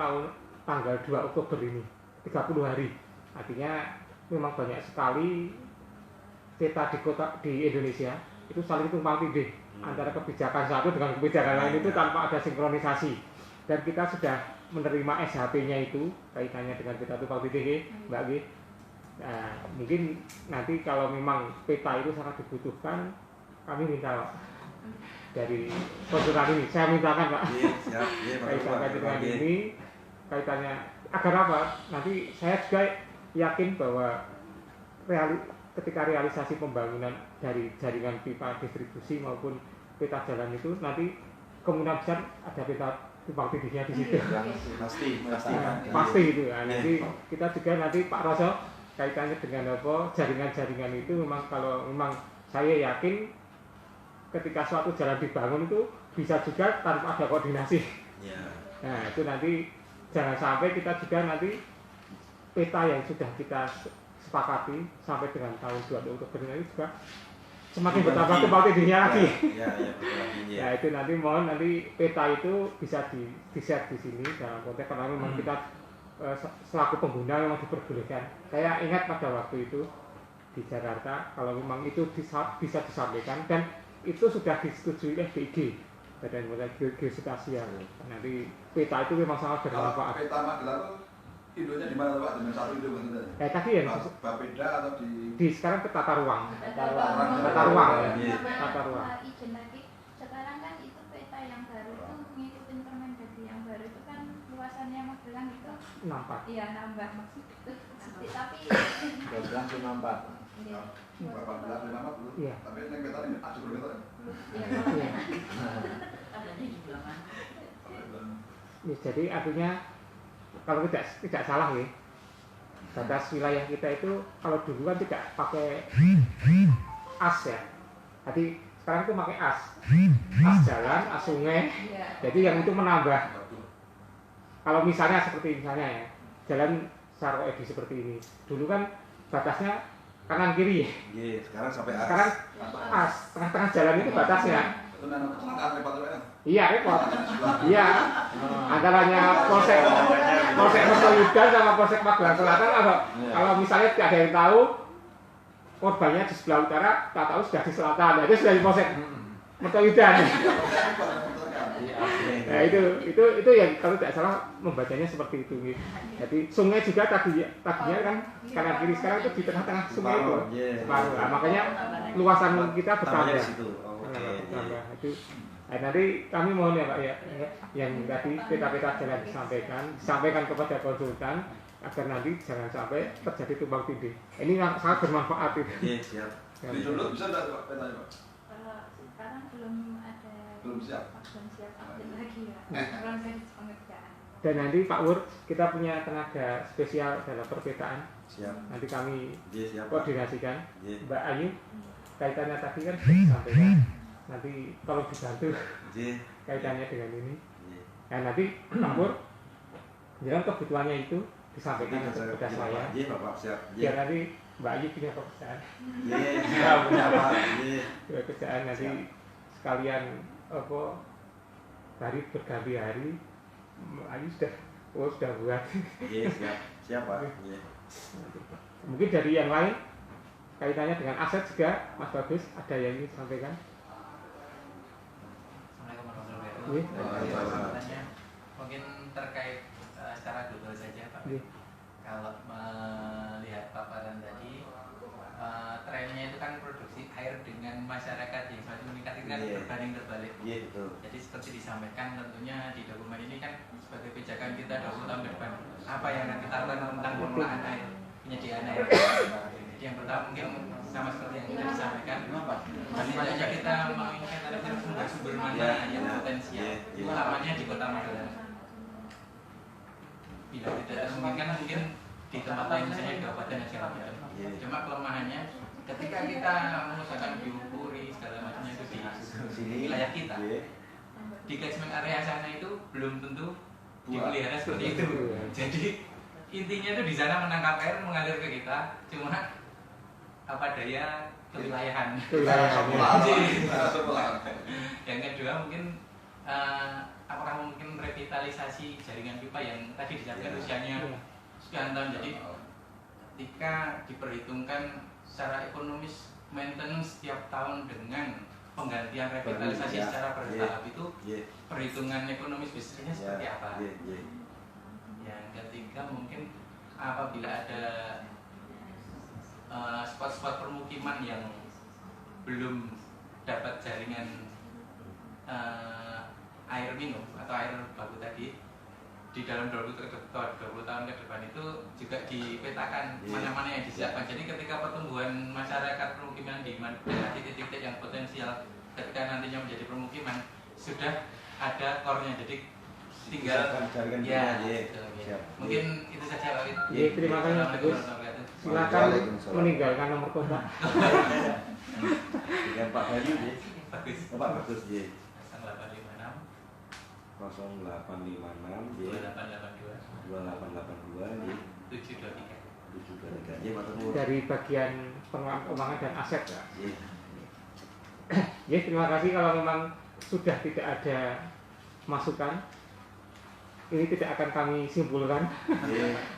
tanggal 2 Oktober ini, 30 hari. Artinya memang banyak sekali peta di Indonesia itu saling tumpang tindih antara kebijakan satu dengan kebijakan lain itu tanpa ada sinkronisasi. Dan kita sudah menerima SHP-nya itu kaitannya dengan peta tumpang tindih, Mbak G. Nah, mungkin nanti kalau memang peta itu sangat dibutuhkan, kami minta Pak, dari konsultan ini, saya mintakan Pak, Iya, siap. Iya, Pak kaitannya dengan Iya. ini, kaitannya agar apa? Nanti saya juga yakin bahwa ketika realisasi pembangunan dari jaringan pipa distribusi maupun peta jalan itu nanti kemungkinan besar ada peta tumpang tindihnya di situ. Pasti. Pasti itu ya. Nanti kita juga nanti Pak Roso kaitannya dengan apa jaringan-jaringan itu memang kalau memang saya yakin ketika suatu jalan dibangun itu bisa juga tanpa ada koordinasi. Iya. Nah itu nanti jangan sampai kita juga nanti peta yang sudah kita sepakati sampai dengan tahun 2 Oktober ini juga semakin bertambah tumpang tindihnya lagi. Iya, betul lagi. Iya. Nah itu nanti mohon nanti peta itu bisa di-share di sini dalam konteks karena memang kita selaku pengguna memang diperbolehkan. Saya ingat pada waktu itu di Jakarta kalau memang itu bisa disampaikan dan itu sudah disetujui oleh DIG Badan Geospasial. Nanti peta itu memang sangat Kalau bermanfaat. peta Magelang itu indonya di mana Pak? Dengan satu indo maksudnya? Tadi ya Bapeda atau di sekarang ke tata ruang. Tata ruang, ya. Tata ruang. Izin lagi. Sekarang kan itu peta yang baru itu mengikuti Permendagri yang baru itu kan luasannya Magelang itu Nampak. iya nambah tapi 1254. iya. berapa belas lima belum? Iya. Tapi yang peta ini ada berbeda. Iya. Ya, jadi artinya kalau tidak salah ya batas wilayah kita itu kalau dulu kan tidak pakai as ya. Jadi sekarang itu pakai as jalan, as sungai. Iya. Jadi yang itu menambah. Kalau misalnya seperti misalnya ya jalan Saro Edi seperti ini. Dulu kan batasnya kanan kiri. Iya, sekarang sampai as. Sekarang as tengah-tengah jalan itu batasnya. Itu nano kecelakaan repot kan? Iya repot. Iya. Antaranya Polsek Mertoyudan sama Polsek Magelang Selatan kalau misalnya tidak ada yang tahu korbannya di sebelah utara, tak tahu sudah di selatan. Itu sudah di Polsek Mertoyudan. Nah itu yang kalau tidak salah membacanya seperti itu. Gitu. Jadi sungai juga tadinya kan kanan kiri, sekarang itu di tengah-tengah sungai itu. Separuh. Nah, makanya luasan kita bertambah. Tambahnya di situ. Oh, oke. Bertambah. Itu. Nah, nanti kami mohon ya Pak ya, yang tadi peta-peta jalan disampaikan kepada konsultan agar nanti jangan sampai terjadi tumpang tindih. Ini sangat bermanfaat itu. Iya, siap. Di dulu bisa enggak Pak petanya Pak? Sekarang belum ada. Belum siap. Belum siap update lagi ya. Proses pengerjaan. Dan nanti Pak Wur, kita punya tenaga spesial dalam perpetaan. Siap. Nanti kami Iya, siap. Pak. koordinasikan. Iya. Mbak Ayu, kaitannya tadi kan sudah disampaikan. Nanti kalau dibantu Iya. kaitannya dengan ini. Iya. Nah nanti Pak Wur, jangan kebutuhannya itu disampaikan kepada saya. Iya, Bapak, siap. Biar nanti Mbak Ayu punya pekerjaan. Iya, punya Pak. Iya. Punya pekerjaan nanti sekalian apa hari berganti hari ini sudah buat. Iya, siap Pak. Iya. Mungkin dari yang lain kaitannya dengan aset juga Mas Bagus ada yang ingin disampaikan? Assalamualaikum warahmatullahi Iya. wabarakatuh. Mungkin terkait secara global saja Pak. Iya. Kalau melihat paparan tadi, trennya itu kan produksi air dengan masyarakat yang semakin meningkat itu kan Iya. berbanding terbalik. Iya, betul. Jadi seperti disampaikan tentunya di dokumen ini kan sebagai pijakan kita 20 tahun ke depan, apa yang akan kita lakukan tentang pengelolaan air, penyediaan air. Jadi yang pertama mungkin sama seperti yang kita disampaikan, setidaknya kita menginginkan ada sumber-sumber mana yang potensial, utamanya di Kota Magelang. Bila tidak memungkinkan mungkin di tempat lain misalnya di kabupaten dan segala macam. Cuma kelemahannya ketika kita mengusahakan diukuri segala macamnya itu di wilayah kita, di catchment area sana itu belum tentu dipelihara seperti itu. Jadi intinya itu di sana menangkap air mengalir ke kita, cuma apa daya kewilayahan. Yang kedua mungkin apakah mungkin revitalisasi jaringan pipa yang tadi disampaikan usianya sekian tahun. Jadi ketika diperhitungkan secara ekonomis maintenance setiap tahun dengan penggantian revitalisasi secara bertahap itu perhitungan ekonomis bisnisnya seperti apa. Yang ketiga mungkin apabila ada spot-spot permukiman yang belum dapat jaringan air minum atau air baku tadi, di dalam 20 tahun ke depan itu juga dipetakan mana-mana yang disiapkan. Jadi ketika pertumbuhan masyarakat permukiman di titik-titik yang potensial ketika nantinya menjadi permukiman sudah ada core-nya, jadi tinggal ya, mungkin itu saja Pak. Iya, terima kasih Mas Bagus. Silakan meninggalkan nomor kontak. Dengan Pak Bayu ya. Bagus. Pak Bagus ya. 0856 0856 2882 2882 723. 723. Ya, Pak Tenggur. Dari bagian pengelolaan keuangan dan aset ya. Iya. Ya, terima kasih. Kalau memang sudah tidak ada masukan, ini tidak akan kami simpulkan.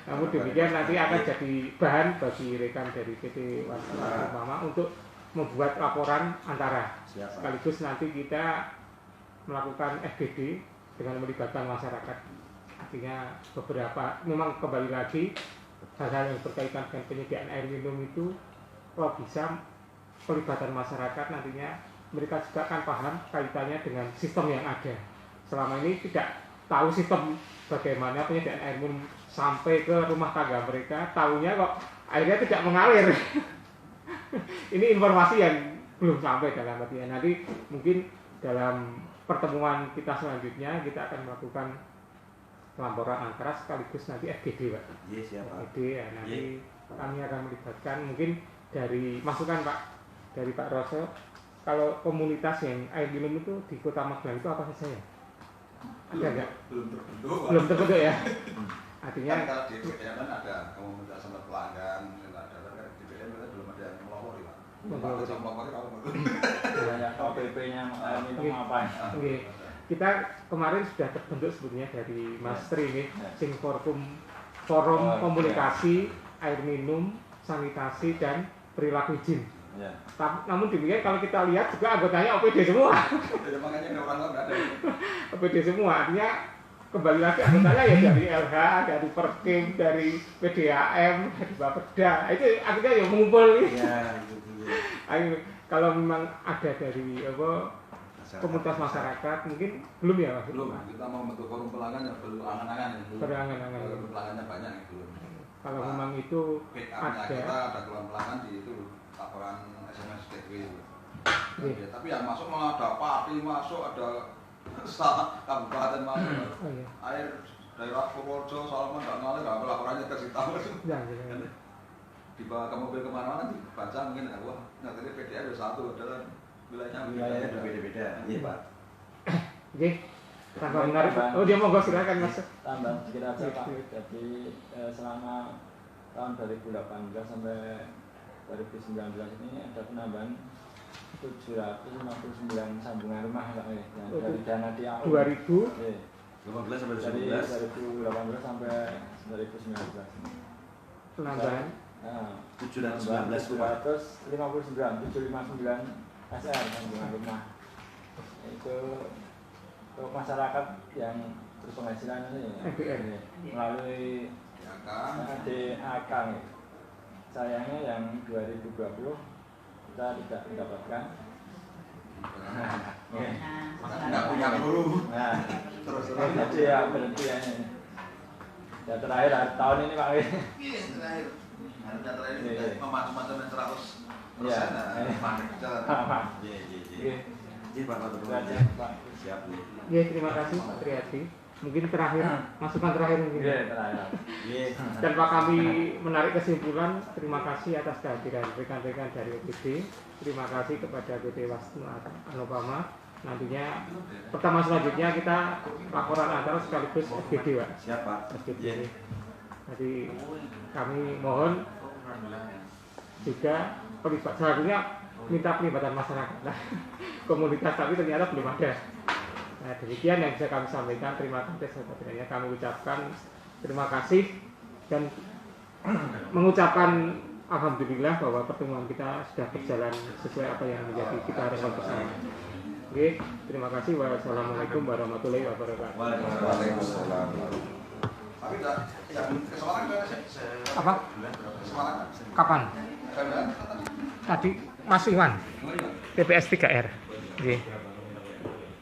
Namun demikian nanti akan jadi bahan bagi rekan dari PT Waspada Mama untuk membuat laporan antara. Sekaligus nanti kita melakukan FGD dengan melibatkan masyarakat. Artinya beberapa, memang kembali lagi hal-hal yang berkaitan dengan penyediaan air minum itu kalau bisa pelibatan masyarakat nantinya mereka juga akan paham kaitannya dengan sistem yang ada. Selama ini tidak tahu sistem bagaimana penyediaan air minum sampai ke rumah tangga mereka, tahunya kok airnya tidak mengalir. Ini informasi yang belum sampai dalam artian nanti mungkin dalam pertemuan kita selanjutnya kita akan melakukan laporan angkara sekaligus nanti FGD Pak. Iya, siap Pak. FGD ya, nanti kami akan melibatkan mungkin dari masukan Pak dari Pak Roso. Kalau komunitas yang air minum itu di Kota Magelang itu apa saja ya? Ada nggak? Belum terbentuk. Belum terbentuk ya. Artinya kan kalau di DPM kan ada komunitas sama pelanggan, ada kan di DPM kita belum ada yang melopori Pak. Kalau sama melopori kalau Banyak OPP-nya minum apa ya? Oke. Kita kemarin sudah terbentuk sebetulnya dari Mas Tri ini, Sing Forum Komunikasi Air Minum, Sanitasi dan Perilaku Izin. Ya. Namun demikian kalau kita lihat juga anggotanya OPD semua. ya makanya ada orang nggak ada. OPD semua, artinya kembali lagi anggotanya ya dari LH, dari Perkim, dari PDAM, dari Bapeda. Itu akhirnya ya mengumpul. Ya, Ayo, kalau memang ada dari apa komunitas masyarakat mungkin belum ya Mas? Belum, kita mau bentuk forum pelanggan yang belum angan-angan ya. Berangan-angan. Pelanggannya banyak yang belum. Kalau memang itu Backup-nya ada. kita ada keluhan pelanggan di itu laporan SMS gateway. Iya. Ya, tapi yang masuk malah ada Pati masuk, ada kabupaten masuk. Oh, iya. Air daerah Purworejo, Salman nggak ngalir, nggak laporannya ke situ. Ya, ya. Dibawa ke mobil kemana-mana dibaca mungkin ya, wah nanti PDA ada satu, adalah wilayahnya berbeda-beda. Iya Pak. Oke. Tanpa menarik. Oh dia mau silakan Mas. Tambah sedikit aja Pak. Jadi selama tahun 2018 sampai 2019 ini ada penambahan 759 sambungan rumah Pak. Dari dana di AU 2015 sampai dari 2019 2018 sampai 2019. Penambahan 719 759 SR sambungan rumah. Itu untuk masyarakat yang berpenghasilan ini melalui DAK. Sayangnya yang 2020 kita tidak mendapatkan. Nggak punya guru. Nah, terus jadi ya berhenti ya ini. Ya terakhir tahun ini Pak. Iya, terakhir. Harga terakhir sudah memacam-macam 100%. Iya. Jalan. Iya Pak. Siap nih. Ya, terima kasih Pak Triadi. Mungkin terakhir, masukan terakhir mungkin. Iya, terakhir. Tanpa kami menarik kesimpulan, terima kasih atas kehadiran rekan-rekan dari OPD. Terima kasih kepada PT Wastu Anupama. Nantinya pertemuan selanjutnya kita laporan antara sekaligus FGD, Pak. Siap Pak. FGD. Jadi kami mohon juga seharusnya minta pelibatan masyarakat, komunitas, tapi ternyata belum ada. Nah, demikian yang bisa kami sampaikan. Terima kasih sebenarnya kami ucapkan terima kasih dan mengucapkan alhamdulillah bahwa pertemuan kita sudah berjalan sesuai apa yang menjadi kita harapkan bersama. Oke, terima kasih. Wassalamualaikum warahmatullahi wabarakatuh. Waalaikumsalam. Tapi yang ke Semarang Apa? Semarang. Kapan? Tadi Mas Iwan, TPS 3R. Oke.